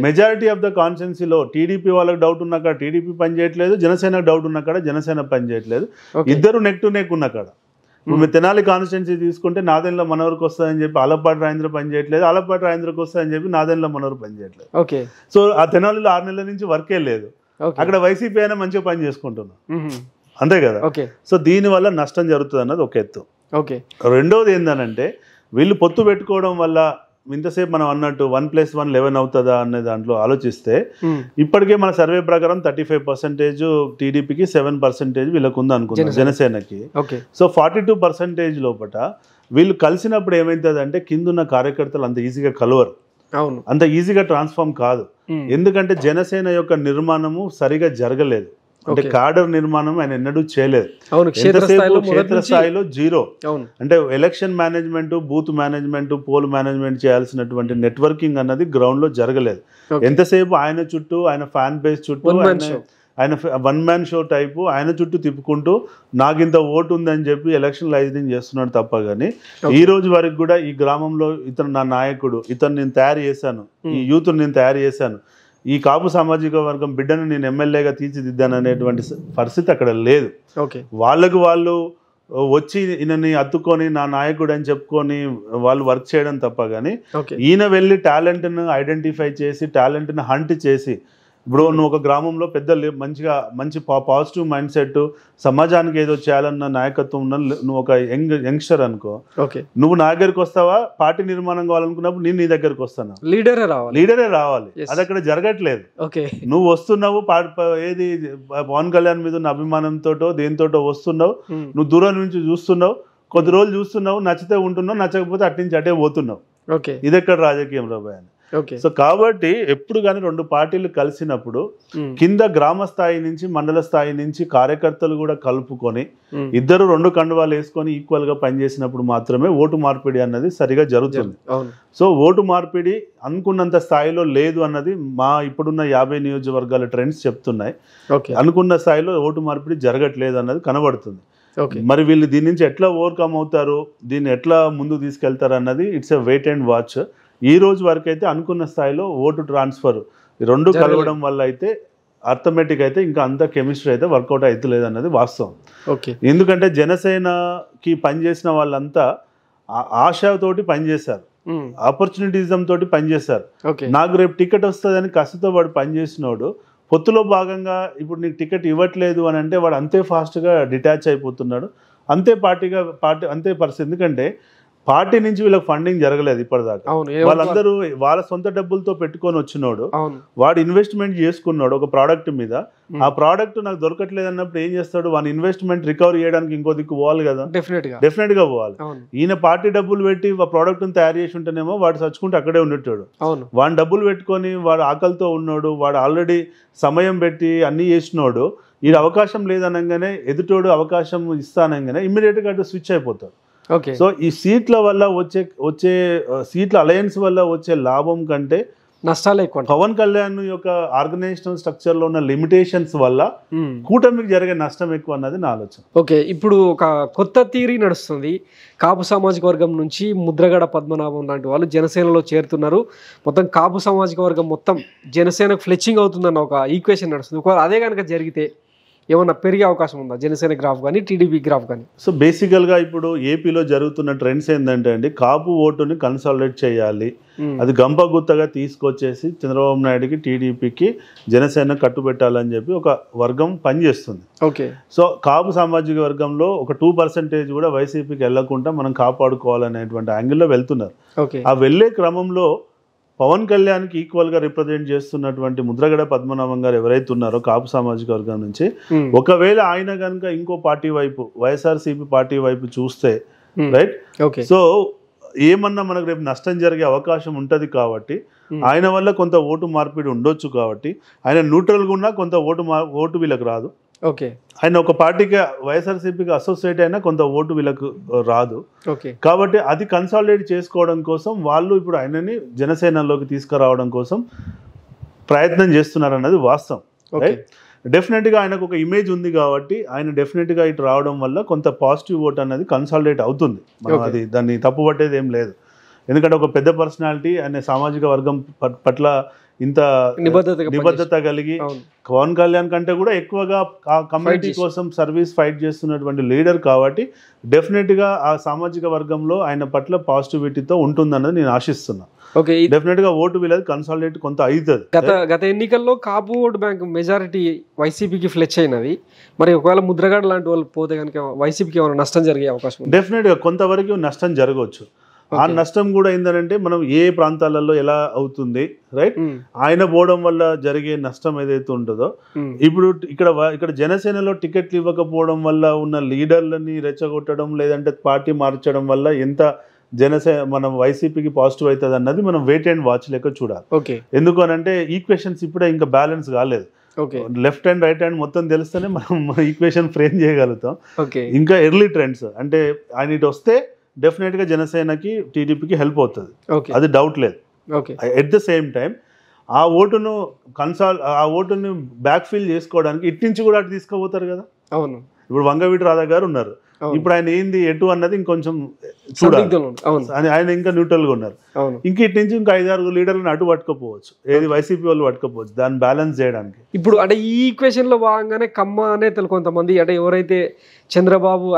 Speaker 2: మెజారిటీ ఆఫ్ ద కాన్స్టిట్యున్సీలో టీడీపీ వాళ్ళకి డౌట్ ఉన్నాక టీడీపీ పని చేయట్లేదు, జనసేనకు డౌట్ ఉన్నాక జనసేన పని చేయట్లేదు, ఇద్దరు నెక్ టు నెక్ ఉన్నాక. ఇప్పుడు తెనాలి కాన్స్టిట్యున్సీ తీసుకుంటే నాదెండ్ల మనోహర్కి వస్తుందని చెప్పి ఆలపాటి రాజేంద్ర పని చేయట్లేదు, ఆలపాటి రాజేంద్రకి వస్తుందని చెప్పి నాదెండ్ల మనోహర్ పని చేయట్లేదు. సో ఆ తెనాలిలో 6 నెలల నుంచి వర్కే లేదు. అక్కడ వైసీపీ అయినా మంచిగా పని చేసుకుంటున్నాం, అంతే కదా. సో దీనివల్ల నష్టం జరుగుతుంది అన్నది ఒక ఎత్తు. రెండోది ఏంటంటే వీళ్ళు పొత్తు పెట్టుకోవడం వల్ల ఇంతసేపు మనం అన్నట్టు 1+1 11 అవుతుందా అనే దాంట్లో ఆలోచిస్తే ఇప్పటికే మన సర్వే ప్రకారం 35% టీడీపీకి, 7% వీళ్ళకు ఉంది అనుకుంటున్నాం జనసేనకి. సో 42% లోపల వీళ్ళు కలిసినప్పుడు ఏమైతుందంటే కిందున్న కార్యకర్తలు అంత ఈజీగా కలవరు, అంత ఈజీగా ట్రాన్స్ఫార్మ్ కాదు. ఎందుకంటే జనసేన యొక్క నిర్మాణము సరిగా జరగలేదు, అంటే కాడర్ నిర్మాణం ఆయన ఎన్నడూ చేయలేదు. క్షేత్రస్థాయిలో జీరో. అంటే election management, booth management, poll management చేయాల్సినటువంటి నెట్వర్కింగ్ అన్నది గ్రౌండ్ లో జరగలేదు. ఎంతసేపు ఆయన చుట్టూ, ఆయన ఫ్యాన్ బేస్ చుట్టూ, ఆయన 1 మ్యాన్ షో టైపు ఆయన చుట్టూ తిప్పుకుంటూ నాకు ఇంత ఓటు ఉందని చెప్పి ఎలక్షన్ లైజనింగ్ చేస్తున్నాడు తప్ప. కానీ ఈ రోజు వరకు కూడా ఈ గ్రామంలో ఇతను నా నాయకుడు, ఇతను నేను తయారు చేశాను, ఈ యూత్ నేను తయారు చేశాను, ఈ కాపు సామాజిక వర్గం బిడ్డను నేను ఎమ్మెల్యేగా తీర్చిదిద్దాను అనేటువంటి పరిస్థితి అక్కడ లేదు. వాళ్ళకు వాళ్ళు వచ్చి ఈయనని అత్తుకొని నా నాయకుడు అని చెప్పుకొని వాళ్ళు వర్క్ చేయడం తప్ప. కానీ ఈయన వెళ్ళి టాలెంట్ను ఐడెంటిఫై చేసి, టాలెంట్ను హంట్ చేసి, ఇప్పుడు నువ్వు ఒక గ్రామంలో పెద్ద మంచి పాజిటివ్ మైండ్ సెట్, సమాజానికి ఏదో చేయాలన్న నాయకత్వం ఉన్న నువ్వు ఒక యంగ్స్టర్ అనుకో, నువ్వు నా దగ్గరికి వస్తావా, పార్టీ నిర్మాణం కావాలనుకున్నప్పుడు నేను నీ దగ్గరికి వస్తాను, లీడరే రావాలి. అది అక్కడ జరగట్లేదు. నువ్వు వస్తున్నావు ఏది పవన్ కళ్యాణ్ మీద ఉన్న అభిమానంతో దేనితోటో వస్తున్నావు, నువ్వు దూరం నుంచి చూస్తున్నావు, కొద్ది రోజులు చూస్తున్నావు, నచ్చితే ఉంటున్నావు, నచ్చకపోతే అటు నుంచి అటే పోతున్నావు. ఇది ఎక్కడ రాజకీయం రాబాయ్ అని. సో కాబట్టి ఎప్పుడు కానీ 2 పార్టీలు కలిసినప్పుడు కింద గ్రామ స్థాయి నుంచి, మండల స్థాయి నుంచి కార్యకర్తలు కూడా కలుపుకొని ఇద్దరు 2 కండువాలు వేసుకొని ఈక్వల్ గా పనిచేసినప్పుడు మాత్రమే ఓటు మార్పిడి అన్నది సరిగా జరుగుతుంది. సో ఓటు మార్పిడి అనుకున్నంత స్థాయిలో లేదు అన్నది మా ఇప్పుడున్న 50 నియోజకవర్గాల ట్రెండ్స్ చెప్తున్నాయి. అనుకున్న స్థాయిలో ఓటు మార్పిడి జరగట్లేదు అన్నది కనబడుతుంది. మరి వీళ్ళు దీని నుంచి ఎట్లా ఓవర్కమ్ అవుతారు, దీన్ని ఎట్లా ముందుకు తీసుకెళ్తారు అన్నది it's a wait and watch. ఈ రోజు వరకు అయితే అనుకున్న స్థాయిలో ఓటు ట్రాన్స్ఫర్ 2 కలవడం వల్ల అయితే అర్థమెటిక్ అయితే ఇంకా అంత కెమిస్ట్రీ అయితే వర్కౌట్ అవుతలేదు అన్నది వాస్తవం. ఎందుకంటే జనసేనకి పనిచేసిన వాళ్ళంతా ఆశతోటి పనిచేశారు, ఆపర్చునిటిజం తోటి పనిచేశారు. నాకు రేపు టికెట్ వస్తుందని కసితో వాడు పనిచేసినోడు పొత్తులో భాగంగా ఇప్పుడు నీకు టికెట్ ఇవ్వట్లేదు అని అంటే వాడు అంతే ఫాస్ట్గా డిటాచ్ అయిపోతున్నాడు, అంతే అంతే పరిస్థితి. ఎందుకంటే పార్టీ నుంచి వీళ్ళకి ఫండింగ్ జరగలేదు ఇప్పటిదాకా. వాళ్ళందరూ వాళ్ళ సొంత డబ్బులతో పెట్టుకొని వచ్చినోడు, వాడు ఇన్వెస్ట్మెంట్ చేసుకున్నాడు ఒక ప్రోడక్ట్ మీద. ఆ ప్రోడక్ట్ నాకు దొరకట్లేదు అన్నప్పుడు ఏం చేస్తాడు, వాడి ఇన్వెస్ట్మెంట్ రికవరీ చేయడానికి ఇంకో దిక్కు పోవాలి కదా, డెఫినెట్ గా పోవాలి. ఈయన పార్టీ డబ్బులు పెట్టి ఆ ప్రోడక్ట్ తయారు చేసి ఉంటేనేమో వాడు చచ్చుకుంటే అక్కడే ఉండేటాడు. వాడిని డబ్బులు పెట్టుకొని వాడు ఆకలితో ఉన్నాడు, వాడు ఆల్రెడీ సమయం పెట్టి అన్ని చేసినోడు, ఈ అవకాశం లేదనగానే ఎదుటోడు అవకాశం ఇస్తానగానే ఇమ్మీడియట్ గా అటు స్విచ్ అయిపోతాడు. సో ఈ సీట్ల వల్ల వచ్చే సీట్ల అలయన్స్ వల్ల వచ్చే లాభం కంటే నష్టాలు ఎక్కువ. పవన్ కళ్యాణ్ యొక్క ఆర్గనైజేషనల్ స్ట్రక్చర్ లో ఉన్న లిమిటేషన్స్ వల్ల కూటమికి జరిగే నష్టం ఎక్కువ అన్నది నా ఆలోచన.
Speaker 1: ఇప్పుడు ఒక కొత్త థియరీ నడుస్తుంది. కాపు సామాజిక వర్గం నుంచి ముద్రగడ పద్మనాభం లాంటి వాళ్ళు జనసేనలో చేరుతున్నారు. మొత్తం కాపు సామాజిక వర్గం మొత్తం జనసేనకు ఫ్లెచింగ్ అవుతుందన్న ఒక ఈక్వేషన్ నడుస్తుంది. ఒకవేళ అదే కనుక జరిగితే ఏమన్నా పెరిగే అవకాశం ఉందా జనసేన గ్రాఫ్ కానీ టీడీపీ గ్రాఫ్ కానీ?
Speaker 2: సో బేసికల్గా ఇప్పుడు ఏపీలో జరుగుతున్న ట్రెండ్స్ ఏంటంటే అండి, కాపు ఓటుని కన్సాలిడేట్ చేయాలి, అది గంపగుత్తగా తీసుకొచ్చేసి చంద్రబాబు నాయుడుకి, టీడీపీకి, జనసేన కట్టుబెట్టాలని చెప్పి ఒక వర్గం పనిచేస్తుంది. సో కాపు సామాజిక వర్గంలో ఒక 2% కూడా వైసీపీకి వెళ్లకుండా మనం కాపాడుకోవాలనేటువంటి యాంగిల్లో వెళ్తున్నారు. ఆ వెళ్లే క్రమంలో పవన్ కళ్యాణ్కి ఈక్వల్గా రిప్రజెంట్ చేస్తున్నటువంటి ముద్రగడ పద్మనాభం గారు ఎవరైతే ఉన్నారో కాపు సామాజిక వర్గం నుంచి, ఒకవేళ ఆయన కనుక ఇంకో పార్టీ వైపు వైఎస్ఆర్సీపీ పార్టీ వైపు చూస్తే రైట్, సో ఏమన్నా మనకు రేపు నష్టం జరిగే అవకాశం ఉంటుంది. కాబట్టి ఆయన వల్ల కొంత ఓటు మార్పిడి ఉండొచ్చు. కాబట్టి ఆయన న్యూట్రల్గా ఉన్నా కొంత ఓటు వీళ్ళకి రాదు. ఆయన ఒక పార్టీకి వైఎస్ఆర్సీపీకి అసోసియేట్ అయినా కొంత ఓటు వీళ్ళకు రాదు. కాబట్టి అది కన్సాలిడేట్ చేసుకోవడం కోసం వాళ్ళు ఇప్పుడు ఆయనని జనసేనలోకి తీసుకురావడం కోసం ప్రయత్నం చేస్తున్నారు అన్నది వాస్తవం. డెఫినెట్గా ఆయనకు ఒక ఇమేజ్ ఉంది కాబట్టి ఆయన డెఫినెట్గా ఇటు రావడం వల్ల కొంత పాజిటివ్ ఓట్ అనేది కన్సాలిడేట్ అవుతుంది. మనం అది దాన్ని తప్పుపట్టేది ఏం లేదు. ఎందుకంటే ఒక పెద్ద పర్సనాలిటీ అనే సామాజిక వర్గం పట్ల ఇంత నిబద్ధత కలిగి పవన్ కళ్యాణ్ కంటే కూడా ఎక్కువగా ఆ కమ్యూనిటీ కోసం సర్వీస్ ఫైట్ చేస్తున్నటువంటి లీడర్ కాబట్టి డెఫినెట్గా ఆ సామాజిక వర్గంలో ఆయన పట్ల పాజిటివిటీతో ఉంటుందన్నది నేను ఆశిస్తున్నా. డెఫినెట్ గా ఓటు వీళ్ళది కన్సాలిడేట్ కొంత అవుతుంది.
Speaker 1: గత ఎన్నికల్లో కాపు ఓటు బ్యాంక్ మెజారిటీ వైసీపీకి ఫ్లెచ్ అయినది. మరి ఒకవేళ ముద్రగడ లాంటి వాళ్ళు పోతే కనుక వైసీపీకి ఏమైనా నష్టం జరిగే అవకాశం?
Speaker 2: డెఫినెట్ గా కొంతవరకు నష్టం జరగవచ్చు. ఆ నష్టం కూడా ఏంటంటే మనం ఏ ప్రాంతాలలో ఎలా అవుతుంది రైట్, ఆయన పోవడం వల్ల జరిగే నష్టం ఏదైతే ఉంటుందో, ఇప్పుడు ఇక్కడ జనసేనలో టికెట్లు ఇవ్వకపోవడం వల్ల ఉన్న లీడర్లని రెచ్చగొట్టడం లేదంటే పార్టీ మార్చడం వల్ల ఎంత మనం వైసీపీకి పాజిటివ్ అవుతుంది అన్నది మనం వెయిట్ అండ్ వాచ్ లెక్క చూడాలి. ఎందుకు అనంటే ఈక్వేషన్స్ ఇప్పుడే ఇంకా బ్యాలెన్స్ కాలేదు. లెఫ్ట్ హ్యాండ్ రైట్ హ్యాండ్ మొత్తం తెలిస్తేనే మనం ఈక్వేషన్ ఫ్రేమ్ చేయగలుగుతాం. ఇంకా ఎర్లీ ట్రెండ్స్ అంటే ఆయన ఇటు వస్తే డెఫినెట్ గా జనసేనకి టీడీపీకి హెల్ప్ అవుతుంది, అది డౌట్ లేదు. ఎట్ ద సేమ్ టైం ఆ ఓటును బ్యాక్ ఫిల్ చేసుకోవడానికి ఇటు నుంచి కూడా అటు తీసుకుపోతారు కదా.
Speaker 1: అవును,
Speaker 2: ఇప్పుడు వంగవీటి రాధా గారు ఉన్నారు, ఇప్పుడు ఆయన ఏంది ఎటు అన్నది ఇంకొంచెం చూడాలి. ఆయన ఇంకా న్యూట్రల్ గా ఉన్నారు. ఇంక ఇటు నుంచి ఇంకా 5-6 లీడర్లను అటు పట్టుకోపోవచ్చు, ఏది వైసీపీ వాళ్ళు పట్టుకోపోవచ్చు, దాన్ని బ్యాలెన్స్ చేయడానికి.
Speaker 1: ఇప్పుడు అంటే ఈ ఈక్వేషన్ లో భాగంగానే కమ్మ నేతలు కొంతమంది అంటే ఎవరైతే చంద్రబాబు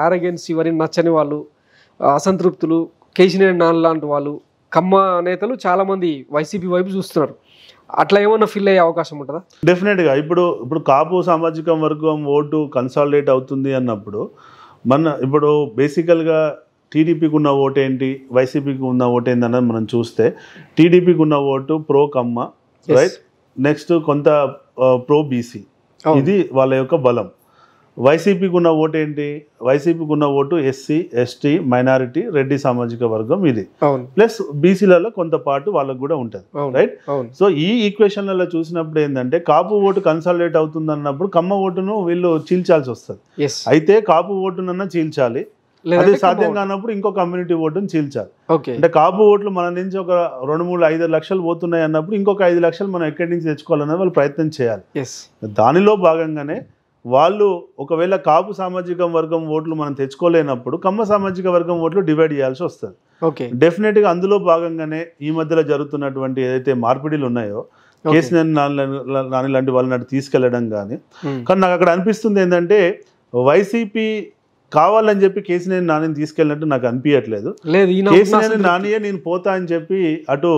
Speaker 1: ఆరగెన్స్ ఎవరిని నచ్చని వాళ్ళు, అసంతృప్తులు, కేసీఆర్ నాన్ లాంటి వాళ్ళు, కమ్మ నేతలు చాలా మంది వైసీపీ వైపు చూస్తున్నారు. అట్లా ఏమన్నా ఫిల్ అయ్యే అవకాశం ఉంటుందా?
Speaker 2: డెఫినెట్గా ఇప్పుడు కాపు సామాజిక వర్గం ఓటు కన్సాలిడేట్ అవుతుంది అన్నప్పుడు ఇప్పుడు బేసికల్గా టీడీపీకి ఉన్న ఓటు ఏంటి, వైసీపీకి ఉన్న ఓటు ఏంటి అన్నది మనం చూస్తే టీడీపీకి ఉన్న ఓటు ప్రో కమ్మ రైట్, నెక్స్ట్ కొంత ప్రో బీసీ, ఇది వాళ్ళ యొక్క బలం. వైసీపీకి ఉన్న ఓటు ఏంటి, వైసీపీకి ఉన్న vote SC ST minority Reddy సామాజిక వర్గం, ఇది ప్లస్ బీసీలలో కొంత పాటు వాళ్ళకు కూడా ఉంటుంది రైట్. సో ఈ ఈక్వేషన్లలో చూసినప్పుడు ఏంటంటే కాపు ఓటు కన్సాలిడేట్ అవుతుంది అన్నప్పుడు కమ్మ ఓటును వీళ్ళు చీల్చాల్సి వస్తుంది. అయితే కాపు ఓటునన్నా చీల్చాలి, అదే సాధ్యం కానప్పుడు ఇంకో కమ్యూనిటీ ఓటును చీల్చాలి. అంటే కాపు ఓట్లు మన నుంచి ఒక 2-3-5 లక్షలు పోతున్నాయి అన్నప్పుడు ఇంకొక 5 లక్షలు మనం ఎక్కడి నుంచి తెచ్చుకోవాలన్నది వాళ్ళు ప్రయత్నం చేయాలి. దానిలో భాగంగానే వాళ్ళు ఒకవేళ కాపు సామాజిక వర్గం ఓట్లు మనం తెచ్చుకోలేనప్పుడు కమ్మ సామాజిక వర్గం ఓట్లు డివైడ్ చేయాల్సి వస్తుంది. డెఫినెట్గా అందులో భాగంగానే ఈ మధ్యలో జరుగుతున్నటువంటి ఏదైతే మార్పిడిలు ఉన్నాయో, కేసీఆర్ నాని లాంటి వాళ్ళని అటు తీసుకెళ్లడం కానీ నాకు అక్కడ అనిపిస్తుంది ఏంటంటే వైసీపీ కావాలని చెప్పి కేసీఆర్ నానిని తీసుకెళ్ళినట్టు నాకు అనిపించట్లేదు. కేసీఆర్ నానియే నేను పోతా అని చెప్పి అటు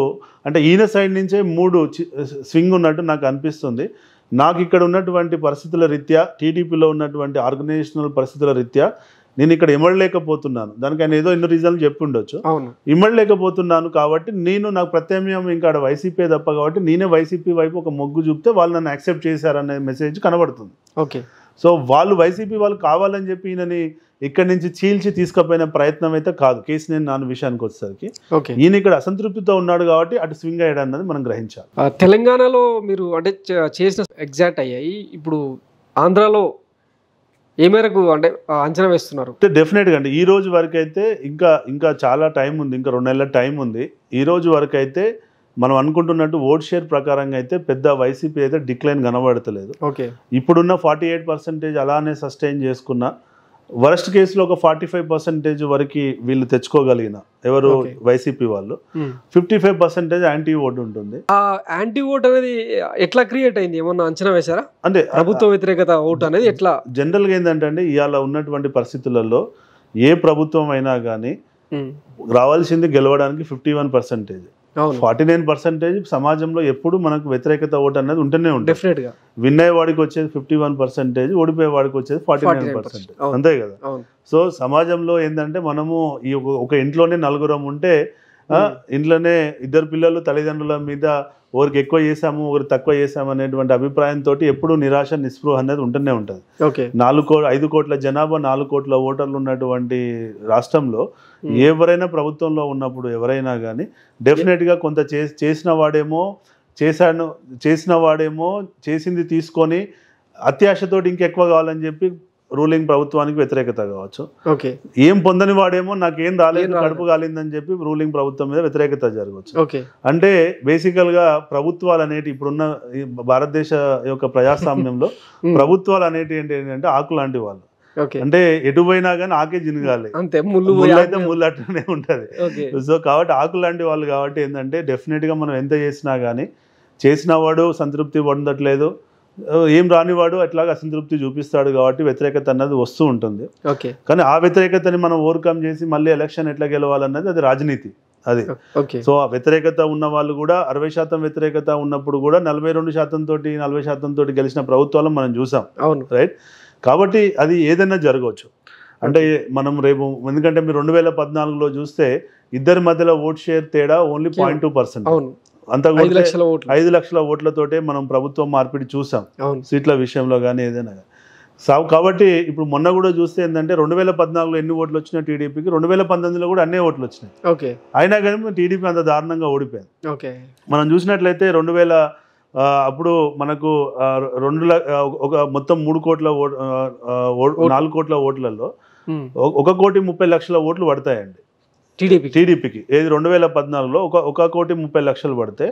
Speaker 2: అంటే ఈయన సైడ్ నుంచే 3 స్వింగ్ ఉన్నట్టు నాకు అనిపిస్తుంది. నాకు ఇక్కడ ఉన్నటువంటి పరిస్థితుల రీత్యా, టీడీపీలో ఉన్నటువంటి ఆర్గనైజేషనల్ పరిస్థితుల రీత్యా నేను ఇక్కడ ఇమ్మడలేకపోతున్నాను. దానికి ఆయన ఏదో ఎన్నో రీజన్లు చెప్పి ఉండొచ్చు, ఇమ్మడలేకపోతున్నాను కాబట్టి నాకు ప్రత్యామ్నాయం ఇంకా ఆడ వైసీపీ తప్ప కాబట్టి నేనే వైసీపీ వైపు ఒక మొగ్గు చూపితే వాళ్ళు నన్ను యాక్సెప్ట్ చేశారనే మెసేజ్ కనబడుతుంది. సో వాళ్ళు వైసీపీ వాళ్ళు కావాలని చెప్పి ఈయనని ఇక్కడి నుంచి చీల్చి తీసుకుపోయిన ప్రయత్నం అయితే కాదు. కేసీఆర్ నాని విషయానికి వచ్చేసరికి ఈయన ఇక్కడ అసంతృప్తితో ఉన్నాడు కాబట్టి అటు స్వింగ్ అయ్యాడు అన్నది మనం గ్రహించాలి.
Speaker 1: తెలంగాణలో మీరు అంటే చేసిన ఎగ్జాక్ట్ అయ్యాయి, ఇప్పుడు ఆంధ్రాలో ఏ మేరకు అంటే అంచనా వేస్తున్నారు?
Speaker 2: డెఫినెట్గా అండి, ఈ రోజు వరకు అయితే ఇంకా చాలా టైం ఉంది, ఇంకా 2 నెలల టైం ఉంది. ఈ రోజు వరకు అయితే మనం అనుకుంటున్నట్టు ఓట్ షేర్ ప్రకారంగా అయితే పెద్ద వైసీపీ అయితే డిక్లైన్ కనబడతలేదు. ఇప్పుడున్న 48% అలానే సస్టైన్ చేసుకున్న, వరస్ట్ కేసులో ఒక 45% వరకు వీళ్ళు తెచ్చుకోగలిగిన ఎవరు వైసీపీ వాళ్ళు, 55% యాంటీ ఓట్ ఉంటుంది.
Speaker 1: ఆ యాంటీ ఓట్ అనేది ఎట్లా క్రియేట్ అయింది, ఏమన్నా అంచనా వేశారా? అంటే ప్రభుత్వ వ్యతిరేకత ఓట్ అనేది ఎట్లా
Speaker 2: జనరల్గా ఏంటంటే ఇవాళ ఉన్నటువంటి పరిస్థితులలో ఏ ప్రభుత్వం అయినా కానీ రావాల్సింది గెలవడానికి 51%, 49% సమాజంలో ఎప్పుడు మనకు వ్యతిరేకత ఓటు అనేది ఉంటూనే ఉంటుంది. విన్ అయ్యే వాడికి వచ్చేది 51%, ఓడిపోయే వాడికి వచ్చేది 49%, అంతే కదా. సో సమాజంలో ఏంటంటే మనము ఈ ఒక ఇంట్లోనే 4 ఉంటే ఇంట్లోనే 2 పిల్లలు తల్లిదండ్రుల మీద ఒకరికి ఎక్కువ చేసాము ఒకరు తక్కువ చేసాము అనేటువంటి అభిప్రాయంతో ఎప్పుడు నిరాశ నిస్పృహ అనేది ఉంటూనే ఉంటుంది. 5 కోట్ల జనాభా 4 కోట్ల ఓటర్లు ఉన్నటువంటి రాష్ట్రంలో ఎవరైనా ప్రభుత్వంలో ఉన్నప్పుడు ఎవరైనా కానీ డెఫినెట్గా కొంత చేసిన వాడేమో చేసింది తీసుకొని అత్యాశతోటి ఇంకెక్కువ కావాలని చెప్పి రూలింగ్ ప్రభుత్వానికి వ్యతిరేకత కావచ్చు,
Speaker 1: ఓకే
Speaker 2: ఏం పొందని వాడేమో నాకేం రాలేదు కడుపు కాలిందని చెప్పి రూలింగ్ ప్రభుత్వం మీద వ్యతిరేకత జరగవచ్చు.
Speaker 1: ఓకే
Speaker 2: అంటే బేసికల్గా ప్రభుత్వాలు అనేటి ఇప్పుడున్న ఈ భారతదేశ యొక్క ప్రజాస్వామ్యంలో ప్రభుత్వాలు అనేటి ఏంటంటే ఆకు లాంటి వాళ్ళు.
Speaker 1: ఓకే
Speaker 2: అంటే ఎటు పోయినా కానీ ఆకే జినగాలి,
Speaker 1: అంతే ముళ్ళు
Speaker 2: అయితే ముళ్ళు అట్లనే ఉంటది. సో కాబట్టి ఆకు లాంటి వాళ్ళు కాబట్టి ఏంటంటే డెఫినెట్ గా మనం ఎంత చేసినా కానీ చేసిన వాడు సంతృప్తి పొందట్లేదు, ఏం రానివాడు అట్లాగా అసంతృప్తి చూపిస్తాడు కాబట్టి వ్యతిరేకత అన్నది వస్తూ ఉంటుంది.
Speaker 1: ఓకే
Speaker 2: కానీ ఆ వ్యతిరేకతని మనం ఓవర్కమ్ చేసి మళ్ళీ ఎలక్షన్ ఎట్లా గెలవాలన్నది అది రాజనీతి అది.
Speaker 1: ఓకే
Speaker 2: సో ఆ వ్యతిరేకత ఉన్న వాళ్ళు కూడా 60% వ్యతిరేకత ఉన్నప్పుడు కూడా 42% తోటి 40% తోటి గెలిచిన ప్రభుత్వాలను మనం చూసాం.
Speaker 1: అవును
Speaker 2: రైట్. కాబట్టి అది ఏదైనా జరగవచ్చు. అంటే మనం రేపు ఎందుకంటే మీరు 2014లో చూస్తే ఇద్దరి మధ్యలో ఓట్ షేర్ తేడా ఓన్లీ 0.2%.
Speaker 1: అవును
Speaker 2: అంత
Speaker 1: 5 లక్షల ఓట్లు
Speaker 2: 5 లక్షల ఓట్లతోటే మనం ప్రభుత్వం మార్పిడి చూసాం
Speaker 1: అవును
Speaker 2: సీట్ల విషయంలో కానీ ఏదైనా. కాబట్టి ఇప్పుడు మొన్న కూడా చూస్తే ఏంటంటే 2014లో ఎన్ని ఓట్లు వచ్చినాయి టీడీపీకి, 2019లో కూడా అన్నే ఓట్లు వచ్చినాయి.
Speaker 1: ఓకే
Speaker 2: అయినా కానీ టీడీపీ అంత దారుణంగా ఓడిపోయింది.
Speaker 1: ఓకే
Speaker 2: మనం చూసినట్లయితే 2000 అప్పుడు మనకు ఒక మొత్తం 3 కోట్ల 4 కోట్ల ఓట్లలో 1,30,00,000 ఓట్లు పడతాయండి టీడీపీకి. ఏది 2014లో 1,30,00,000 పడితే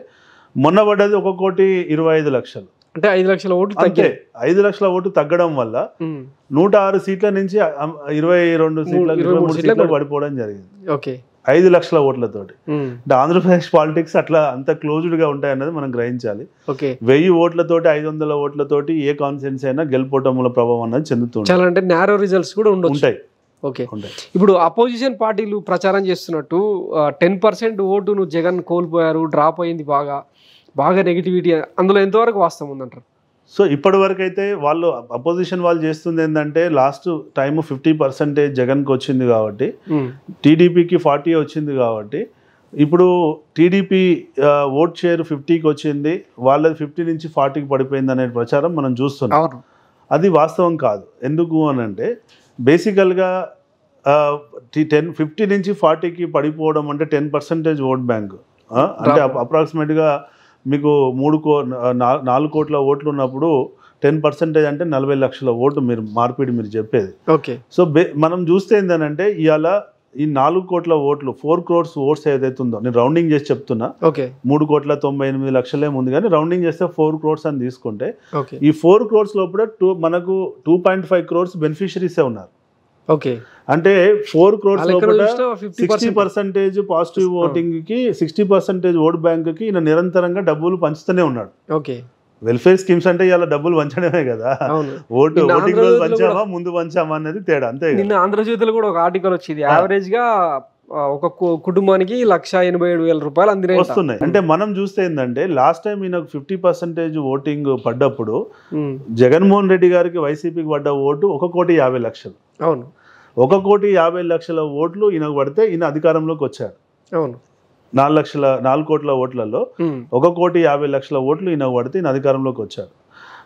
Speaker 2: మొన్న పడ్డది 1,25,00,000.
Speaker 1: అంటే 5 లక్షల ఓట్లు
Speaker 2: అంతే. 5 లక్షల ఓటు తగ్గడం వల్ల 106 సీట్ల నుంచి 22 సీట్ల 23 సీట్లకు పడిపోవడం జరిగింది.
Speaker 1: ఓకే
Speaker 2: 5 లక్షల ఓట్లతోటి. అంటే ఆంధ్రప్రదేశ్ పాలిటిక్స్ అట్లా అంత క్లోజ్డ్ గా ఉంటాయన్నది మనం గ్రహించాలి. 1000 ఓట్లతోటి 500 ఓట్లతోటి ఏ కాన్ఫిడెన్స్ అయినా గెలుపోవటముల ప్రభావం అన్నది చెందుతుంది.
Speaker 1: చాలా అంటే నేరో రిజల్ట్స్ కూడా ఉంటాయి. ఓకే ఇప్పుడు అపోజిషన్ పార్టీలు ప్రచారం చేస్తున్నట్టు 10% ఓటును జగన్ కోల్పోయారు, డ్రాప్ అయింది, బాగా నెగిటివిటీ, అందులో ఎంతవరకు వాస్తవం ఉందంటారు?
Speaker 2: సో ఇప్పటి వరకు అయితే వాళ్ళు అపోజిషన్ వాళ్ళు చేస్తుంది ఏంటంటే లాస్ట్ టైం 50% జగన్కి వచ్చింది కాబట్టి, టీడీపీకి 40 వచ్చింది కాబట్టి ఇప్పుడు టీడీపీ ఓట్ షేర్ 50కి వచ్చింది, వాళ్ళది 50 నుంచి 40కి పడిపోయింది అనే ప్రచారం మనం చూస్తున్నాం. అది వాస్తవం కాదు. ఎందుకు అని అంటే బేసికల్గా 50 నుంచి 40కి పడిపోవడం అంటే 10% ఓట్ బ్యాంక్. అంటే అప్రాక్సిమేట్గా మీకు 4 కోట్ల ఓట్లు ఉన్నప్పుడు 10% అంటే 40 లక్షల ఓటు మీరు మార్పిడి మీరు చెప్పేది.
Speaker 1: ఓకే
Speaker 2: సో మనం చూస్తే ఏంటంటే ఇవాళ ఈ 4 కోట్ల ఓట్లు 4 crores ఓట్స్ ఏదైతే ఉందో, నేను రౌండింగ్ చేసి చెప్తున్నా, 3,98,00,000 ఉంది కానీ రౌండింగ్ చేస్తే 4 crores అని తీసుకుంటే ఈ 4 crores లోపల మనకు 2.5 crores బెనిఫిషరీసే ఉన్నారు.
Speaker 1: ఓకే
Speaker 2: అంటే 4 crores లోపల 60% పాజిటివ్ ఓటింగ్ కి 60% ఓట్ బ్యాంక్ కి ఈయన నిరంతరంగా డబ్బులు పంచుతూనే ఉన్నాడు.
Speaker 1: ఓకే
Speaker 2: వెల్ఫేర్ స్కీమ్స్ అంటే ఇలా డబ్బులు పంచడమే కదా, ఓటింగ్ రోజు పంచామా ముందు పంచామా అనేది తేడా. అంతే.
Speaker 1: నిన్న ఆంధ్రజ్యోతిలో కూడా ఒక ఆర్టికల్ వచ్చింది, యావరేజ్ గా ఒక కుటుంబానికి 1,87,000 రూపాయలు అందినాయి
Speaker 2: వస్తున్నాయి. అంటే మనం చూస్తే ఏంటంటే లాస్ట్ టైం ఈయనకు 50% ఓటింగ్ పడ్డప్పుడు జగన్మోహన్ రెడ్డి గారికి వైసీపీకి పడ్డ ఓటు 1,50,00,000.
Speaker 1: అవును
Speaker 2: 1,50,00,000 ఓట్లు ఈయనకు పడితే ఈయన అధికారంలోకి వచ్చాడు.
Speaker 1: అవును
Speaker 2: 4 కోట్ల ఓట్లలో 1,50,00,000 ఓట్లు ఈయన పడితే ఈయన అధికారంలోకి వచ్చాడు.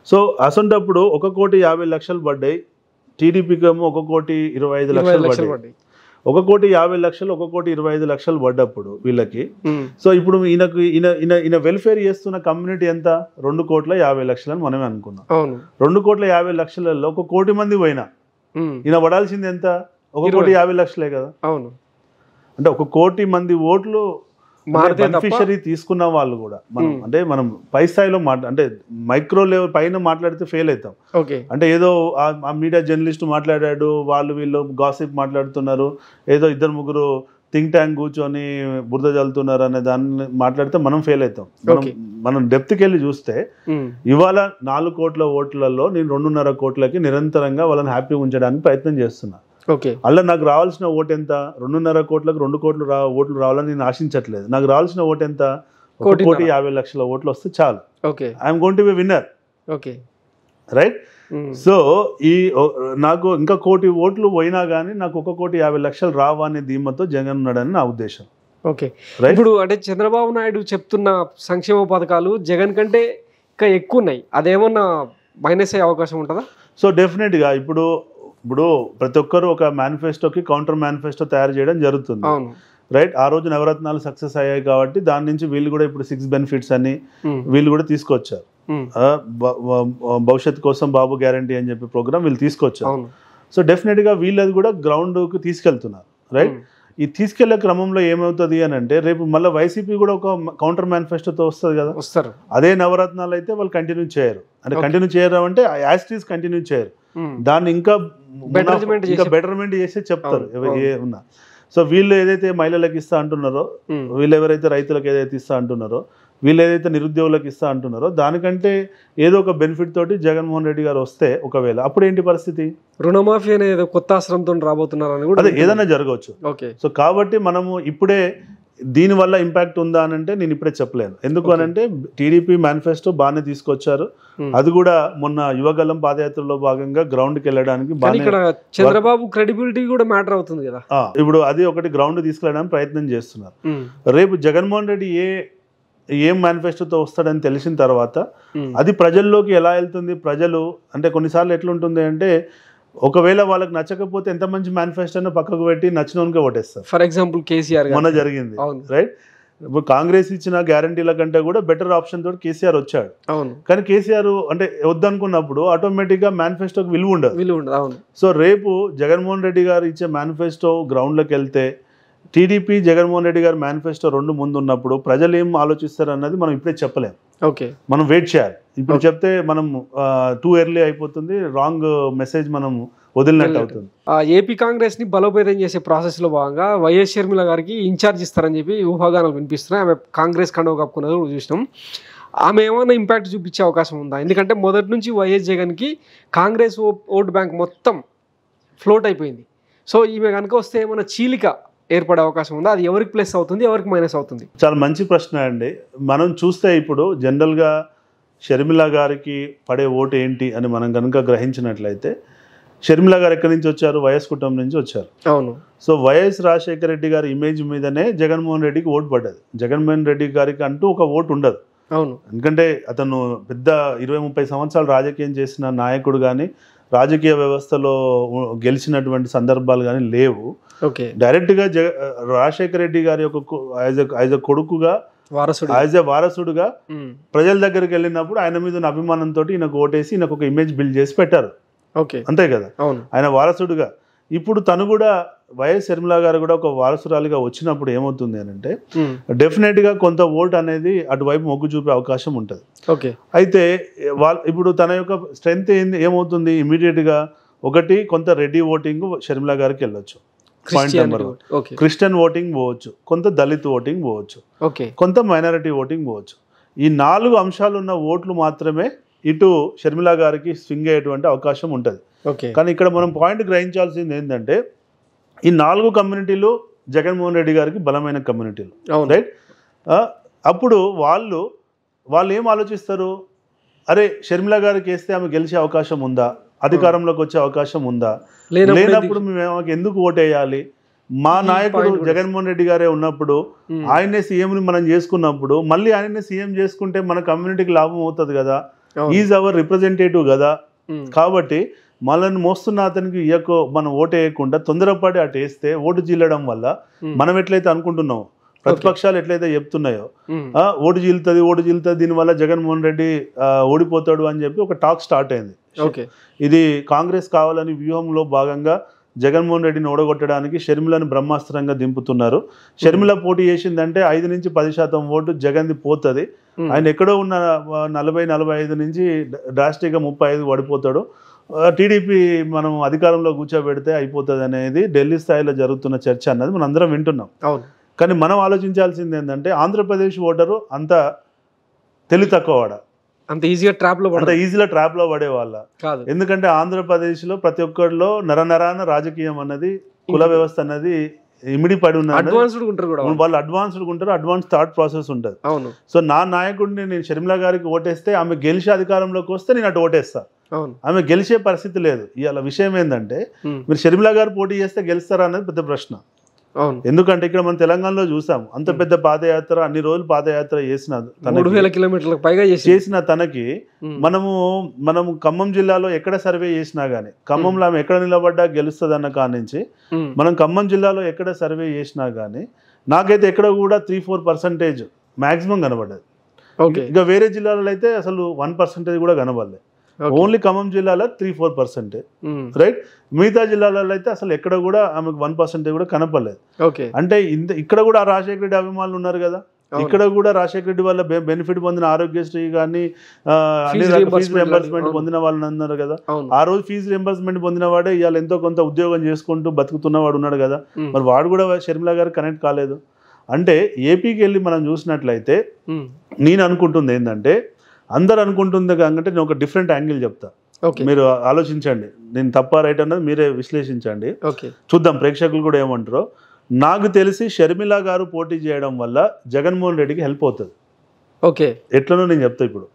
Speaker 2: సో అసంటప్పుడు 1,50,00,000 పడ్డాయి, టీడీపీకి ఏమో 1,25,00,000 పడ్డాయి. 1,50,00,000 1,25,00,000 పడ్డప్పుడు వీళ్ళకి, సో ఇప్పుడు ఈయన వెల్ఫేర్ చేస్తున్న కమ్యూనిటీ ఎంత? 2,50,00,000 అని మనమే అనుకున్నాం. 2,50,00,000లో 1 కోటి మంది పోయినా ఈయన పడాల్సింది ఎంత? 1,50,00,000 కదా.
Speaker 1: అవును.
Speaker 2: అంటే 1 కోటి మంది ఓట్లు బెనిఫిషరీ తీసుకున్న వాళ్ళు కూడా మనం మనం పై స్థాయిలో అంటే మైక్రో లెవెల్ పైన మాట్లాడితే ఫెయిల్ అవుతాం. అంటే ఏదో ఆ మీడియా జర్నలిస్ట్ మాట్లాడాడు, వాళ్ళు వీళ్ళు గాసిప్ మాట్లాడుతున్నారు, ఏదో 2-3 థింక్ ట్యాంక్ కూర్చొని బురద చల్లుతున్నారు అనే దాన్ని మాట్లాడితే మనం ఫెయిల్ అవుతాం. మనం డెప్త్కి వెళ్ళి చూస్తే ఇవాళ 4 కోట్ల ఓట్లలో నేను 2.5 కోట్లకి నిరంతరంగా వాళ్ళని హ్యాపీగా ఉంచడానికి ప్రయత్నం చేస్తున్నా. అలా నాకు రావాల్సిన ఓటు ఎంత? 2.5 కోట్లకు 2 కోట్లు ఓట్లు రావాలని నేను ఆశించట్లేదు. నాకు రావాల్సిన ఓటు ఎంత? 1,50,00,000 ఓట్లు వస్తే చాలు. I'm going to be winner. Right. So ఈ నాకు ఇంకా 1 కోటి ఓట్లు పోయినా కానీ నాకు 1,50,00,000 రావా అనే ధీమతో జగన్ ఉన్నాడని నా ఉద్దేశం.
Speaker 1: ఇప్పుడు అంటే చంద్రబాబు నాయుడు చెప్తున్న సంక్షేమ పథకాలు జగన్ కంటే ఇంకా ఎక్కువ ఉన్నాయి, అదేమన్నా మైనస్ అయ్యే అవకాశం ఉంటుందా?
Speaker 2: సో డెఫినెట్గా ఇప్పుడు ప్రతి ఒక్కరు ఒక మేనిఫెస్టోకి కౌంటర్ మేనిఫెస్టో తయారు చేయడం జరుగుతుంది. రైట్. ఆ రోజు నవరత్నాలు సక్సెస్ అయ్యాయి కాబట్టి దాని నుంచి వీళ్ళు కూడా ఇప్పుడు 6 బెనిఫిట్స్ అని వీళ్ళు కూడా తీసుకొచ్చారు. భవిష్యత్తు కోసం బాబు గ్యారంటీ అని చెప్పి ప్రోగ్రామ్ వీళ్ళు తీసుకొచ్చారు.
Speaker 1: అవును.
Speaker 2: సో డెఫినెట్గా వీళ్ళది కూడా గ్రౌండ్కి తీసుకెళ్తున్నారు, రైట్. ఈ తీసుకెళ్లే క్రమంలో ఏమవుతుంది అని అంటే రేపు మళ్ళీ వైసీపీ కూడా ఒక కౌంటర్ మేనిఫెస్టోతో వస్తుంది కదా,
Speaker 1: వస్తారు.
Speaker 2: అదే నవరత్నాలు అయితే వాళ్ళు కంటిన్యూ చేయరు, అంటే కంటిన్యూ చేయరు అంటే యాస్టీస్ కంటిన్యూ చేయరు, దాన్ని ఇంకా బెటర్మెంట్ చేసి చెప్తారు ఏమన్నా. సో వీళ్ళు ఏదైతే మహిళలకు ఇస్తా అంటున్నారో, వీళ్ళు ఎవరైతే రైతులకు ఏదైతే ఇస్తా అంటున్నారో, వీళ్ళు ఏదైతే నిరుద్యోగులకు ఇస్తా అంటున్నారో దానికంటే ఏదో ఒక బెనిఫిట్ తోటి జగన్మోహన్ రెడ్డి గారు వస్తే ఒకవేళ అప్పుడు ఏంటి పరిస్థితి?
Speaker 1: రుణమాఫీ అనేది కొత్త ఆశ్రమంతో రాబోతున్నారని కూడా
Speaker 2: అదే ఏదైనా జరగవచ్చు. సో కాబట్టి మనము ఇప్పుడే దీనివల్ల ఇంపాక్ట్ ఉందా అని అంటే నేను ఇప్పుడే చెప్పలేను. ఎందుకు అని అంటే టీడీపీ మేనిఫెస్టో బాగానే తీసుకొచ్చారు, అది కూడా మొన్న యువగలం పాదయాత్రలో భాగంగా గ్రౌండ్కి వెళ్ళడానికి
Speaker 1: చంద్రబాబు క్రెడిబిలిటీ కూడా మ్యాటర్ అవుతుంది కదా.
Speaker 2: ఇప్పుడు అది ఒకటి గ్రౌండ్ తీసుకెళ్ళడానికి ప్రయత్నం చేస్తున్నారు. రేపు జగన్మోహన్ రెడ్డి ఏం మేనిఫెస్టోతో వస్తాడని తెలిసిన తర్వాత అది ప్రజల్లోకి ఎలా వెళ్తుంది, ప్రజలు అంటే కొన్నిసార్లు ఎట్లుంటుంది అంటే ఒకవేళ వాళ్ళకి నచ్చకపోతే ఎంత మంచి మేనిఫెస్టోని పక్కకు పెట్టి నచ్చినోనికే ఓటేస్తారు.
Speaker 1: ఫర్ ఎగ్జాంపుల్ కేసీఆర్
Speaker 2: మొన్న జరిగింది, రైట్. ఇప్పుడు కాంగ్రెస్ ఇచ్చిన గ్యారంటీల కంటే కూడా బెటర్ ఆప్షన్ తోటి కేసీఆర్ వచ్చాడు. కానీ కేసీఆర్ అంటే వద్దనుకున్నప్పుడు ఆటోమేటిక్గా మేనిఫెస్టోకి విలువ ఉండదు. సో రేపు జగన్మోహన్ రెడ్డి గారు ఇచ్చే మేనిఫెస్టో గ్రౌండ్లోకి వెళ్తే టీడీపీ జగన్మోహన్ రెడ్డి గారి మేనిఫెస్టో రెండు ముందు ఉన్నప్పుడు ప్రజలు ఏం ఆలోచిస్తారు అన్నది మనం ఇప్పుడే చెప్పలేం. మనం వెయిట్ చేయాలి. ఇప్పుడు చెప్తే మనం టూ ఎర్లీ అయిపోతుంది, రాంగ్ మెసేజ్ మనం వదిలినట్టు అవుతుంది.
Speaker 1: ఏపీ కాంగ్రెస్ ని బలోపేతం చేసే ప్రాసెస్ లో భాగంగా వైఎస్ షర్మిల గారికి ఇన్ఛార్జ్ ఇస్తారని చెప్పి ఊహాగానాలు వినిపిస్తున్నాయి. ఆమె కాంగ్రెస్ కండువ కప్పుకున్నది చూసినాం. ఆమె ఏమైనా ఇంపాక్ట్ చూపించే అవకాశం ఉందా? ఎందుకంటే మొదటి నుంచి వైఎస్ జగన్ కి కాంగ్రెస్ ఓట్ బ్యాంక్ మొత్తం ఫ్లోట్ అయిపోయింది. సో ఈమె కనుక వస్తే ఏమైనా చీలిక ఏర్పడే అవకాశం ఉందా? అది ఎవరికి ప్లస్ అవుతుంది, ఎవరికి మైనస్ అవుతుంది?
Speaker 2: చాలా మంచి ప్రశ్న అండి. మనం చూస్తే ఇప్పుడు జనరల్గా షర్మిల గారికి పడే ఓటు ఏంటి అని మనం కనుక గ్రహించినట్లయితే, షర్మిల గారు ఎక్కడి నుంచి వచ్చారు? వైఎస్ కుటుంబం నుంచి వచ్చారు.
Speaker 1: అవును.
Speaker 2: సో వైఎస్ రాజశేఖర రెడ్డి గారి ఇమేజ్ మీదనే జగన్మోహన్ రెడ్డికి ఓటు పడ్డది. జగన్మోహన్ రెడ్డి గారికి అంటూ ఒక ఓటు ఉండదు.
Speaker 1: అవును.
Speaker 2: ఎందుకంటే అతను పెద్ద 20-30 సంవత్సరాలు రాజకీయం చేసిన నాయకుడు కానీ రాజకీయ వ్యవస్థలో గెలిచినటువంటి సందర్భాలు కానీ లేవు. డైరెక్ట్గా రాజశేఖర రెడ్డి గారి యొక్క యాజ్ ఎ కొడుకుగా, యాజ్ ఎ వారసుడుగా ప్రజల దగ్గరికి వెళ్ళినప్పుడు ఆయన మీద ఉన్న అభిమానంతో ఈయనకు ఓటేసి ఈయనకు ఒక ఇమేజ్ బిల్డ్ చేసి పెట్టారు. అంతే కదా, ఆయన వారసుడుగా. ఇప్పుడు తను కూడా వైఎస్ షర్మిల గారు కూడా ఒక వారసురాలిగా వచ్చినప్పుడు ఏమవుతుంది అని అంటే డెఫినెట్గా కొంత ఓటు అనేది అటువైపు మొగ్గు చూపే అవకాశం ఉంటుంది. అయితే ఇప్పుడు తన యొక్క స్ట్రెంగ్త్ ఏమవుతుంది, ఇమీడియట్గా ఒకటి కొంత రెడ్డి ఓటింగ్ షర్మిల గారికి వెళ్ళొచ్చు, పాయింట్ నెంబర్ 1. క్రిస్టియన్ ఓటింగ్ పోవచ్చు, కొంత దళిత్ ఓటింగ్ పోవచ్చు, కొంత మైనారిటీ ఓటింగ్ పోవచ్చు. ఈ 4 అంశాలు ఉన్న ఓట్లు మాత్రమే ఇటు షర్మిల గారికి స్వింగ్ అయ్యేటువంటి అవకాశం ఉంటుంది. కానీ ఇక్కడ మనం పాయింట్ గ్రహించాల్సింది ఏంటంటే ఈ 4 కమ్యూనిటీలు జగన్మోహన్ రెడ్డి గారికి బలమైన కమ్యూనిటీలు, రైట్. అప్పుడు వాళ్ళు ఏం ఆలోచిస్తారు, అరే షర్మిల గారికి వేస్తే ఆమె గెలిచే అవకాశం ఉందా, అధికారంలోకి వచ్చే అవకాశం ఉందా, లేనప్పుడు మేము ఎందుకు ఓటేయాలి, మా నాయకుడు జగన్మోహన్ రెడ్డి గారే ఉన్నప్పుడు ఆయనే సీఎంని మనం చేసుకున్నప్పుడు మళ్ళీ ఆయనే సీఎం చేసుకుంటే మన కమ్యూనిటీకి లాభం అవుతుంది కదా, ఈజ్ అవర్ రిప్రజెంటేటివ్ కదా. కాబట్టి మనల్ని మోస్తున్న అతనికి మనం ఓటు వేయకుండా తొందరపాటు అటు వేస్తే ఓటు చీలడం వల్ల మనం ఎట్లయితే అనుకుంటున్నామో, ప్రతిపక్షాలు ఎట్లయితే చెప్తున్నాయో ఓటు చీలుతుంది దీనివల్ల జగన్మోహన్ రెడ్డి ఓడిపోతాడు అని చెప్పి ఒక టాక్ స్టార్ట్ అయింది. ఇది కాంగ్రెస్ కావాలని వ్యూహంలో భాగంగా జగన్మోహన్ రెడ్డిని ఓడగొట్టడానికి షర్మిలను బ్రహ్మాస్త్రంగా దింపుతున్నారు. షర్మిల పోటీ చేసిందంటే 5-10% ఓటు జగన్ది పోతుంది. ఆయన ఎక్కడో ఉన్న 40-45 నుంచి డ్రాస్టిక్గా 35 పడిపోతాడు. టీడీపీ మనం అధికారంలో కూర్చోబెడితే అయిపోతుంది అనేది ఢిల్లీ స్థాయిలో జరుగుతున్న చర్చ అన్నది మనం అందరం వింటున్నాం. కానీ మనం ఆలోచించాల్సింది ఏంటంటే ఆంధ్రప్రదేశ్ ఓటరు అంత తెలివి తక్కువవాడ,
Speaker 1: అంత ఈజీగా
Speaker 2: ట్రాప్లో పడేవాళ్ళ. ఎందుకంటే ఆంధ్రప్రదేశ్లో ప్రతి ఒక్కరిలో నరనరాన రాజకీయం అన్నది, కుల వ్యవస్థ అన్నది ఇమిడిపడి ఉన్నది. వాళ్ళు అడ్వాన్స్డ్ ఉంటారు, అడ్వాన్స్ థాట్ ప్రాసెస్ ఉంటుంది. సో నా నాయకుడిని నేను షర్మిల గారికి ఓటేస్తే ఆమె గెలిచి అధికారంలోకి వస్తే నేను అటు ఓటేస్తా. ఆమె గెలిచే పరిస్థితి లేదు. ఇవాళ విషయం ఏంటంటే మీరు షర్మిల గారు పోటీ చేస్తే గెలుస్తారా అనేది పెద్ద ప్రశ్న. ఎందుకంటే ఇక్కడ మనం తెలంగాణలో చూసాం, అంత పెద్ద పాదయాత్ర, అన్ని రోజులు పాదయాత్ర చేసిన
Speaker 1: 3,000 కిలోమీటర్లకు పైగా
Speaker 2: చేసిన తనకి మనము ఖమ్మం జిల్లాలో ఎక్కడ సర్వే చేసినా గానీ, ఖమ్మంలో ఆమె ఎక్కడ నిలబడ్డా గెలుస్తుంది అన్న కాడి నుంచి మనం ఖమ్మం జిల్లాలో ఎక్కడ సర్వే చేసినా గానీ నాకైతే ఎక్కడ కూడా 3-4% మాక్సిమం కనబడ్డది.
Speaker 1: ఓకే
Speaker 2: ఇక వేరే జిల్లాలలో అయితే అసలు 1% కూడా కనబడలేదు. ఓన్లీ ఖమ్మం జిల్లాలో 3-4%, రైట్. మిగతా జిల్లాలలో అయితే అసలు ఎక్కడ కూడా ఆమెకు 1% కూడా కనపడలేదు.
Speaker 1: ఓకే
Speaker 2: అంటే ఇక్కడ కూడా రాజశేఖర రెడ్డి అభిమానులు ఉన్నారు కదా, ఇక్కడ కూడా రాజశేఖర రెడ్డి వల్ల బెనిఫిట్ పొందిన ఆరోగ్యశ్రీ కానీ ఫీజు రియంబర్స్మెంట్ పొందిన వాళ్ళు ఉన్నారు కదా. ఆ రోజు ఫీజు రియంబర్స్మెంట్ పొందిన వాడే ఇవాళ ఎంతో కొంత ఉద్యోగం చేసుకుంటూ బతుకుతున్నవాడు ఉన్నాడు కదా. మరి వాడు కూడా షర్మిల గారు కనెక్ట్ కాలేదు. అంటే ఏపీకి వెళ్ళి మనం చూసినట్లయితే నేను అనుకుంటుంది ఏంటంటే, అందరు అనుకుంటుంది కాకంటే నేను ఒక డిఫరెంట్ యాంగిల్ చెప్తా, మీరు ఆలోచించండి. నేను తప్ప రైట్ అన్నది మీరే విశ్లేషించండి, చూద్దాం ప్రేక్షకులు కూడా ఏమంటారో. నాకు తెలిసి షర్మిల గారు పోటీ చేయడం వల్ల జగన్మోహన్ రెడ్డికి హెల్ప్ అవుతుంది.
Speaker 1: ఓకే
Speaker 2: ఎట్లనో నేను చెప్తా ఇప్పుడు.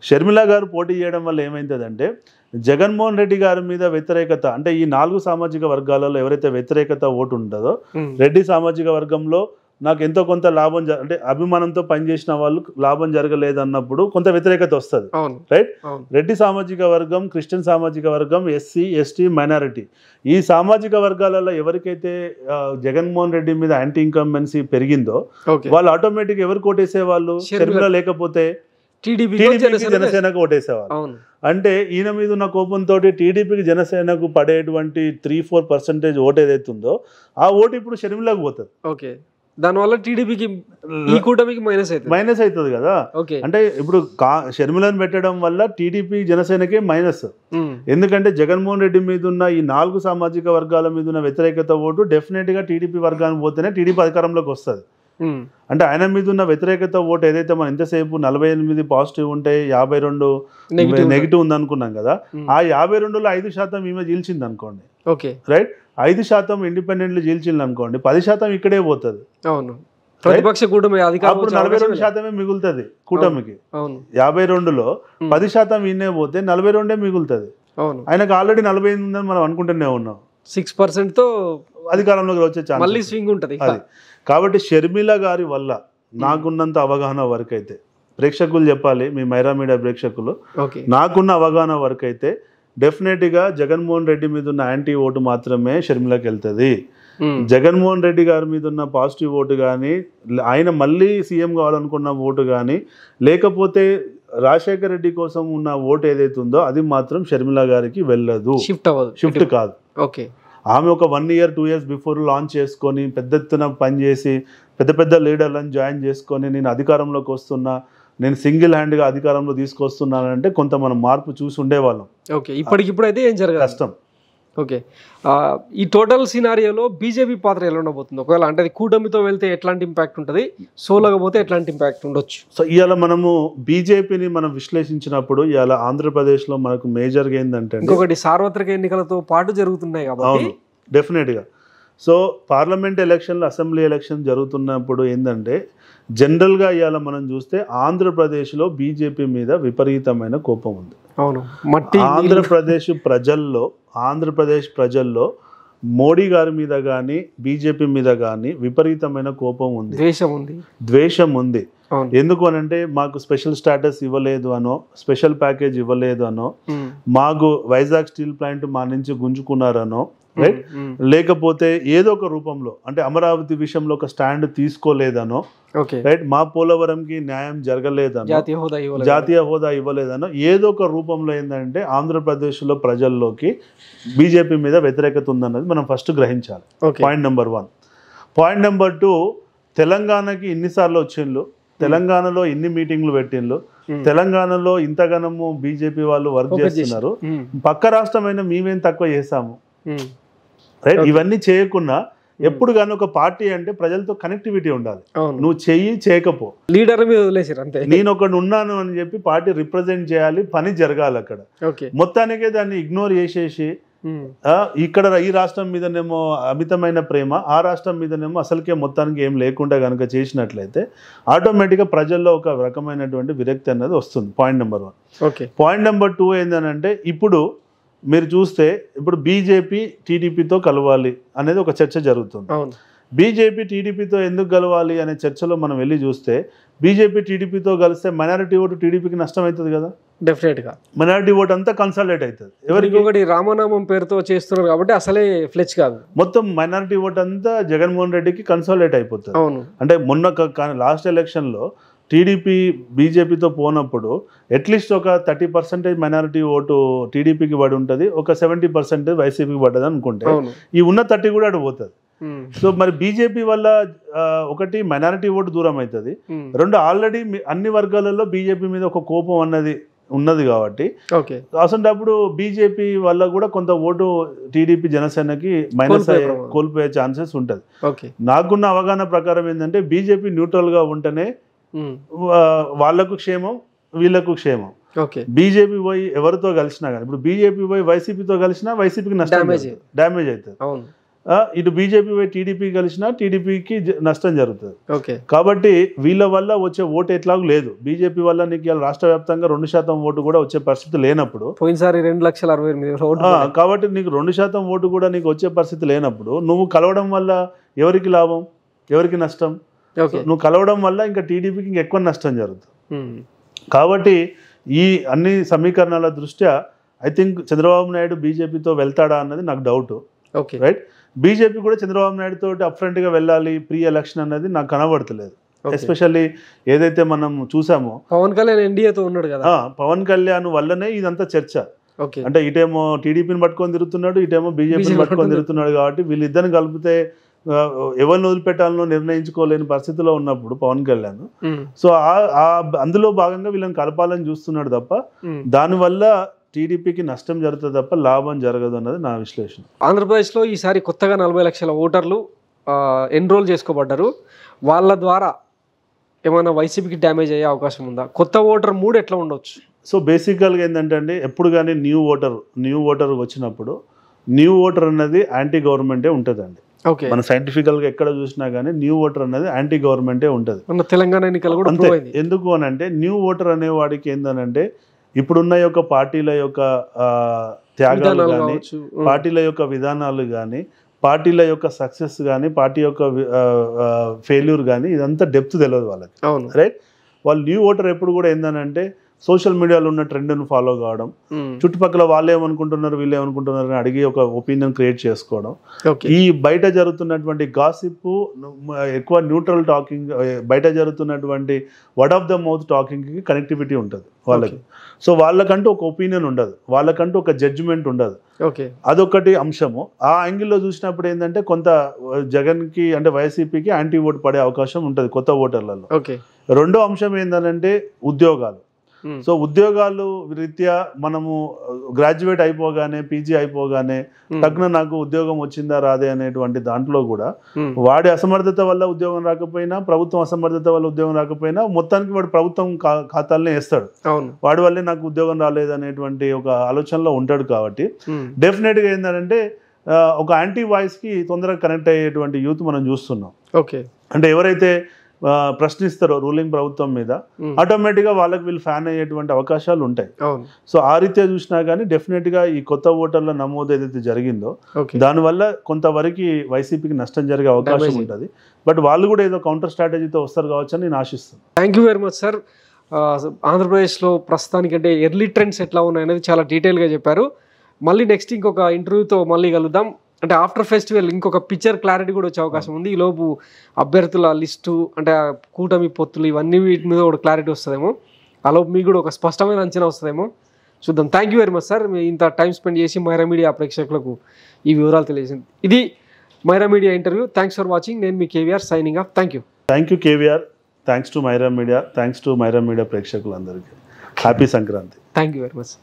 Speaker 2: షర్మిల గారు పోటీ చేయడం వల్ల ఏమైతుందంటే, జగన్మోహన్ రెడ్డి గారి మీద వ్యతిరేకత, అంటే ఈ 4 సామాజిక వర్గాలలో ఎవరైతే వ్యతిరేకత ఓటు ఉంటుందో, రెడ్డి సామాజిక వర్గంలో నాకు ఎంతో కొంత లాభం అంటే అభిమానంతో పనిచేసిన వాళ్ళు లాభం జరగలేదు అన్నప్పుడు కొంత వ్యతిరేకత వస్తుంది, రైట్. రెడ్డి సామాజిక వర్గం, క్రిస్టియన్ సామాజిక వర్గం, ఎస్సీ ఎస్టీ మైనారిటీ, ఈ సామాజిక వర్గాలలో ఎవరికైతే జగన్మోహన్ రెడ్డి మీద యాంటీ ఇన్కంబెన్సీ పెరిగిందో వాళ్ళు ఆటోమేటిక్ ఎవరు కోటేసే వాళ్ళు, షర్మిల లేకపోతే జనసేనకు ఓటేసేవాళ్ళు. అంటే ఈయన మీద ఉన్న కోపంతో టీడీపీకి జనసేనకు పడేటువంటి 3-4% ఓటు ఏదైతుందో ఆ ఓటు ఇప్పుడు షర్మిలకు పోతుంది.
Speaker 1: ఓకే, దానివల్ల టీడీపీకి ఈ కూటమికి మైనస్ అవుతుంది కదా.
Speaker 2: అంటే ఇప్పుడు షర్మిలను పెట్టడం వల్ల టీడీపీ జనసేనకే మైనస్. ఎందుకంటే జగన్మోహన్ రెడ్డి మీద ఉన్న ఈ 4 సామాజిక వర్గాల మీద ఉన్న వ్యతిరేకత ఓటు డెఫినెట్ గా టీడీపీ వర్గానికి పోతేనే టీడీపీ అధికారంలోకి వస్తుంది. అంటే ఆయన మీద ఉన్న వ్యతిరేకత ఓటు ఏదైతే మనం ఇంతసేపు 48 పాజిటివ్ ఉంటే 52 నెగిటివ్ ఉంది అనుకున్నాం కదా, ఆ 52లో 5% ఈమె చీల్చింది అనుకోండి, రైట్. 5% ఇండిపెండెంట్లీ చీల్చింది అనుకోండి, 10% ఇక్కడే పోతుంది.
Speaker 1: ప్రతిపక్ష కూటమి
Speaker 2: అప్పుడు 42% మిగులుతుంది కూటమికి. 52లో 10% ఈయనే పోతే 42 మిగులుతుంది. ఆయనకు ఆల్రెడీ 45 ఉందని మనం అనుకుంటూనే ఉన్నాం.
Speaker 1: 6%తో
Speaker 2: అధికారంలోకి వచ్చే ఛాన్స్
Speaker 1: ఉంటుంది.
Speaker 2: కాబట్టి షర్మిల గారి వల్ల నాకున్నంత అవగాహన వరకు అయితే, ప్రేక్షకులు చెప్పాలి, మీ మైరా మీడియా ప్రేక్షకులు, నాకున్న అవగాహన వరకు అయితే డెఫినెట్గా జగన్మోహన్ రెడ్డి మీద ఉన్న యాంటీ ఓటు మాత్రమే షర్మిలకి వెళ్తుంది. జగన్మోహన్ రెడ్డి గారి మీద ఉన్న పాజిటివ్ ఓటు కానీ, ఆయన మళ్ళీ సీఎం కావాలనుకున్న ఓటు కానీ, లేకపోతే రాజశేఖర రెడ్డి కోసం ఉన్న ఓటు ఏదైతే ఉందో అది మాత్రం షర్మిల గారికి వెళ్ళదు, షిఫ్ట్ కాదు. ఆమె ఒక 1 year 2 years బిఫోర్ లాంచ్ చేసుకొని పెద్ద ఎత్తున పనిచేసి పెద్ద పెద్ద లీడర్లను జాయిన్ చేసుకొని నేను అధికారంలోకి వస్తున్నా, నేను సింగిల్ హ్యాండ్గా అధికారంలో తీసుకొస్తున్నానంటే కొంత మనం మార్పు చూసి ఉండేవాళ్ళం.
Speaker 1: ఇప్పటికిప్పుడు అయితే ఏం జరగదు, కష్టం. ఈ టోటల్ సినారియోలో బీజేపీ పాత్ర ఎలా ఉండబోతుంది? ఒకవేళ అంటే కూటమితో వెళ్తే ఎట్లాంటి ఇంపాక్ట్ ఉంటుంది, సోలోగా పోతే ఎట్లాంటి ఇంపాక్ట్ ఉండొచ్చు?
Speaker 2: సో ఇవాళ మనము బీజేపీని మనం విశ్లేషించినప్పుడు ఇవాళ ఆంధ్రప్రదేశ్లో మనకు మేజర్గా ఏంటంటే,
Speaker 1: ఇంకొకటి సార్వత్రిక ఎన్నికలతో పాటు జరుగుతున్నాయి కాబట్టి
Speaker 2: డెఫినెట్గా. సో పార్లమెంట్ ఎలక్షన్లు, అసెంబ్లీ ఎలక్షన్ జరుగుతున్నప్పుడు ఏంటంటే జనరల్గా ఇవాళ మనం చూస్తే ఆంధ్రప్రదేశ్లో బీజేపీ మీద విపరీతమైన కోపం ఉంది. ఆంధ్రప్రదేశ్ ప్రజల్లో మోడీ గారి మీద కానీ బీజేపీ మీద కానీ విపరీతమైన కోపం ఉంది, ద్వేషం ఉంది. ఎందుకు అనంటే మాకు స్పెషల్ స్టాటస్ ఇవ్వలేదు అనో, స్పెషల్ ప్యాకేజ్ ఇవ్వలేదు అనో, మాకు వైజాగ్ స్టీల్ ప్లాంట్ మా నుంచి గుంజుకున్నారనో, రైట్, లేకపోతే ఏదో ఒక రూపంలో అంటే అమరావతి విషయంలో ఒక స్టాండ్ తీసుకోలేదనో, రైట్, మా పోలవరంకి న్యాయం జరగలేదనో, జాతీయ హోదా ఇవ్వలేదనో, ఏదో ఒక రూపంలో ఏంటంటే ఆంధ్రప్రదేశ్లో ప్రజల్లోకి బీజేపీ మీద వ్యతిరేకత ఉందన్నది మనం ఫస్ట్ గ్రహించాలి. Point number 1. పాయింట్ నెంబర్ 2, తెలంగాణకి ఇన్నిసార్లు వచ్చిండ్రు, తెలంగాణలో ఇన్ని మీటింగ్లు పెట్టిండ్రు, తెలంగాణలో ఇంతగానము బీజేపీ వాళ్ళు వర్క్ చేస్తున్నారు, పక్క రాష్ట్రమైన మేమేం తక్కువ చేసాము, రైట్. ఇవన్నీ చేయకుండా ఎప్పుడు కానీ ఒక పార్టీ అంటే ప్రజలతో కనెక్టివిటీ ఉండాలి. నువ్వు చేయకపో
Speaker 1: లీడర్ మీద వదిలేసారు అంతే,
Speaker 2: నేను ఒకటి ఉన్నాను అని చెప్పి పార్టీ రిప్రజెంట్ చేయాలి, పని జరగాలి అక్కడ. మొత్తానికే దాన్ని ఇగ్నోర్ చేసేసి ఇక్కడ ఈ రాష్ట్రం మీదనేమో అమితమైన ప్రేమ, ఆ రాష్ట్రం మీదనేమో అసలుకే మొత్తానికి ఏం లేకుండా కనుక చేసినట్లయితే ఆటోమేటిక్గా ప్రజల్లో ఒక రకమైనటువంటి విరక్తి అన్నది వస్తుంది. Point number 1. పాయింట్ నెంబర్ 2 ఏంటంటే ఇప్పుడు మీరు చూస్తే ఇప్పుడు బీజేపీ టీడీపీతో కలవాలి అనేది ఒక చర్చ జరుగుతుంది. బీజేపీ టీడీపీతో ఎందుకు కలవాలి అనే చర్చలో మనం వెళ్ళి చూస్తే బీజేపీ టీడీపీతో కలిస్తే మైనారిటీ ఓటు టీడీపీకి నష్టం అవుతుంది కదా,
Speaker 1: డెఫినెట్గా
Speaker 2: మైనారిటీ ఓటు అంతా కన్సాలిడేట్ అవుతుంది.
Speaker 1: ఎవరికి రామనామం పేరుతో చేస్తున్నారు కాబట్టి అసలే ఫ్లెచ్ కాదు,
Speaker 2: మొత్తం మైనారిటీ ఓటు అంతా జగన్మోహన్ రెడ్డికి కన్సాలిడేట్ అయిపోతుంది. అంటే మొన్న లాస్ట్ ఎలక్షన్లో టీడీపీ బీజేపీతో పోనప్పుడు అట్లీస్ట్ ఒక 30% మైనారిటీ ఓటు టీడీపీకి పడి ఉంటుంది, ఒక 70% వైసీపీకి పడ్డది అనుకుంటే ఈ ఉన్న 30 కూడా అటు పోతుంది. సో మరి బీజేపీ వల్ల ఒకటి మైనారిటీ ఓటు దూరం అవుతుంది, రెండు ఆల్రెడీ అన్ని వర్గాలలో బీజేపీ మీద ఒక కోపం అన్నది ఉన్నది కాబట్టి అసలు బీజేపీ వల్ల కూడా కొంత ఓటు టీడీపీ జనసేనకి మైనస్ కోల్పోయే ఛాన్సెస్ ఉంటుంది. నాకున్న అవగాహన ప్రకారం ఏంటంటే బీజేపీ న్యూట్రల్ గా ఉంటేనే వాళ్ళకు క్షేమం, వీళ్ళకు క్షేమం. బీజేపీ పోయి ఎవరితో కలిసినా కానీ, ఇప్పుడు బీజేపీ పోయి వైసీపీతో కలిసినా వైసీపీకి నష్టం, డ్యామేజ్ అవుతుంది. ఇటు బీజేపీ పోయి టీడీపీ కలిసినా టీడీపీకి నష్టం జరుగుతుంది. కాబట్టి వీళ్ళ వల్ల వచ్చే ఓటు ఎట్లాగూ లేదు. బీజేపీ వల్ల నీకు రాష్ట్ర వ్యాప్తంగా 2% ఓటు కూడా వచ్చే పరిస్థితి లేనప్పుడు,
Speaker 1: పోయినసారి 2,68,000
Speaker 2: కాబట్టి నీకు 2% ఓటు కూడా నీకు వచ్చే పరిస్థితి లేనప్పుడు నువ్వు కలవడం వల్ల ఎవరికి లాభం, ఎవరికి నష్టం? నువ్వు కలవడం వల్ల ఇంకా టీడీపీకి ఇంకా ఎక్కువ నష్టం జరుగుతుంది. కాబట్టి ఈ అన్ని సమీకరణాల దృష్ట్యా ఐ థింక్ చంద్రబాబు నాయుడు బీజేపీతో వెళ్తాడా అన్నది నాకు డౌట్. రైట్, బీజేపీ కూడా చంద్రబాబు నాయుడు తోటి అప్ఫ్రంట్ గా వెళ్ళాలి ప్రీ ఎలక్షన్ అన్నది నాకు కనబడతలేదు. ఎస్పెషల్లీ ఏదైతే మనం చూసామో
Speaker 1: పవన్ కళ్యాణ్ ఎన్డీఏతో ఉన్నాడు కదా,
Speaker 2: పవన్ కళ్యాణ్ వల్లనే ఇదంతా చర్చ. అంటే ఇటేమో టీడీపీని పట్టుకొని తిరుగుతున్నాడు, ఇటేమో బీజేపీని పట్టుకొని తిరుగుతున్నాడు. కాబట్టి వీళ్ళిద్దరిని కలిపితే ఎవరిని వదిలిపెట్టాలనో నిర్ణయించుకోలేని పరిస్థితిలో ఉన్నప్పుడు పవన్ కళ్యాణ్, సో అందులో భాగంగా వీళ్ళని కలపాలని చూస్తున్నాడు తప్ప దానివల్ల టీడీపీకి నష్టం జరుగుతుంది తప్ప లాభం జరగదు అన్నది నా విశ్లేషణ.
Speaker 1: ఆంధ్రప్రదేశ్లో ఈసారి కొత్తగా 40 లక్షల ఓటర్లు ఎన్రోల్ చేసుకోబడ్డారు. వాళ్ళ ద్వారా ఏమైనా వైసీపీకి డ్యామేజ్ అయ్యే అవకాశం ఉందా? కొత్త ఓటర్ మూడు ఎట్లా ఉండొచ్చు?
Speaker 2: సో బేసికల్గా ఏంటంటే అండి, ఎప్పుడు కానీ న్యూ ఓటర్ వచ్చినప్పుడు న్యూ ఓటర్ అన్నది యాంటీ గవర్నమెంటే ఉంటుందండి. మన సైంటిఫికల్ గా ఎక్కడ చూసినా గానీ న్యూ ఓటర్ అనేది యాంటీ గవర్నమెంటే ఉంటది.
Speaker 1: తెలంగాణ ఎన్నికలు కూడా
Speaker 2: ఎందుకు అని అంటే న్యూ ఓటర్ అనే వాడికి ఏందనంటే ఇప్పుడున్న యొక్క పార్టీల యొక్క త్యాగాలు కానీ, పార్టీల యొక్క విధానాలు కానీ, పార్టీల యొక్క సక్సెస్ కానీ, పార్టీ యొక్క ఫెయిల్యూర్ కానీ ఇదంతా డెప్త్ తెలియదు వాళ్ళకి. రైట్, వాళ్ళు న్యూ ఓటర్ ఎప్పుడు కూడా ఏందనంటే సోషల్ మీడియాలో ఉన్న ట్రెండ్ను ఫాలో కావడం, చుట్టుపక్కల వాళ్ళు ఏమనుకుంటున్నారు వీళ్ళు ఏమనుకుంటున్నారు అని అడిగి ఒక ఒపీనియన్ క్రియేట్ చేసుకోవడం. ఈ బయట జరుగుతున్నటువంటి గాసిప్, ఎక్కువ న్యూట్రల్ టాకింగ్, బయట జరుగుతున్నటువంటి word of the mouth talking కి కనెక్టివిటీ ఉంటుంది వాళ్ళకి. సో వాళ్ళకంటూ ఒక ఒపీనియన్ ఉండదు, వాళ్ళకంటూ ఒక జడ్జిమెంట్ ఉండదు. అదొకటి అంశము. ఆ యాంగిల్లో చూసినప్పుడు ఏంటంటే కొంత జగన్కి అంటే వైసీపీకి యాంటీ ఓట్ పడే అవకాశం ఉంటుంది కొత్త ఓటర్లలో. రెండో అంశం ఏంటంటే ఉద్యోగాలు. సో ఉద్యోగాలు రీత్యా మనము గ్రాడ్యుయేట్ అయిపోగానే, పీజీ అయిపోగానే తగ్గున నాకు ఉద్యోగం వచ్చిందా రాదే అనేటువంటి దాంట్లో కూడా వాడి అసమర్థత వల్ల ఉద్యోగం రాకపోయినా, ప్రభుత్వం అసమర్థత వల్ల ఉద్యోగం రాకపోయినా మొత్తానికి వాడు ప్రభుత్వం ఖాతాలనే వేస్తాడు. వాడి వల్లే నాకు ఉద్యోగం రాలేదు అనేటువంటి ఒక ఆలోచనలో ఉంటాడు. కాబట్టి డెఫినెట్ గా ఏంటంటే ఒక యాంటీ వాయిస్ కి తొందరగా కనెక్ట్ అయ్యేటువంటి యూత్ మనం చూస్తున్నాం. అంటే ఎవరైతే ప్రశ్నిస్తారో రూలింగ్ ప్రభుత్వం మీద ఆటోమేటిక్ గా వాళ్ళకి వీళ్ళు ఫ్యాన్ అయ్యేటువంటి అవకాశాలు ఉంటాయి. సో ఆ రీత్యా చూసినా కానీ డెఫినెట్ గా ఈ కొత్త ఓటర్ల నమోదు ఏదైతే జరిగిందో దానివల్ల కొంతవరకు వైసీపీకి నష్టం జరిగే అవకాశం ఉంటుంది. బట్ వాళ్ళు కూడా ఏదో కౌంటర్ స్ట్రాటజీతో వస్తారు కావచ్చు అని నేను ఆశిస్తాను.
Speaker 1: Thank you very much sir. ఆంధ్రప్రదేశ్లో ప్రస్తుతానికంటే ఎర్లీ ట్రెండ్స్ ఎట్లా ఉన్నాయనేది చాలా డీటెయిల్గా చెప్పారు. మళ్ళీ నెక్స్ట్ ఇంకొక ఇంటర్వ్యూతో మళ్ళీ కలుద్దాం. అంటే ఆఫ్టర్ ఫెస్టివల్ ఇంకొక పిక్చర్ క్లారిటీ కూడా వచ్చే అవకాశం ఉంది. ఈలోపు అభ్యర్థుల లిస్టు, అంటే కూటమి పొత్తులు, ఇవన్నీ వీటి మీద కూడా క్లారిటీ వస్తుందేమో. ఆలోపు మీకు కూడా ఒక స్పష్టమైన అంచనా వస్తుందేమో, చూద్దాం. Thank you very much sir, మీ ఇంత టైం స్పెండ్ చేసి మైరా మీడియా ప్రేక్షకులకు ఈ వివరాలు తెలియజేసింది. ఇది Maira Media interview. Thanks for watching. నేను మీ KVR signing off. Thank you KVR. Thanks to Maira Media. Thanks to Maira Media ప్రేక్షకులందరికీ. Happy Sankranti. Thank you very much.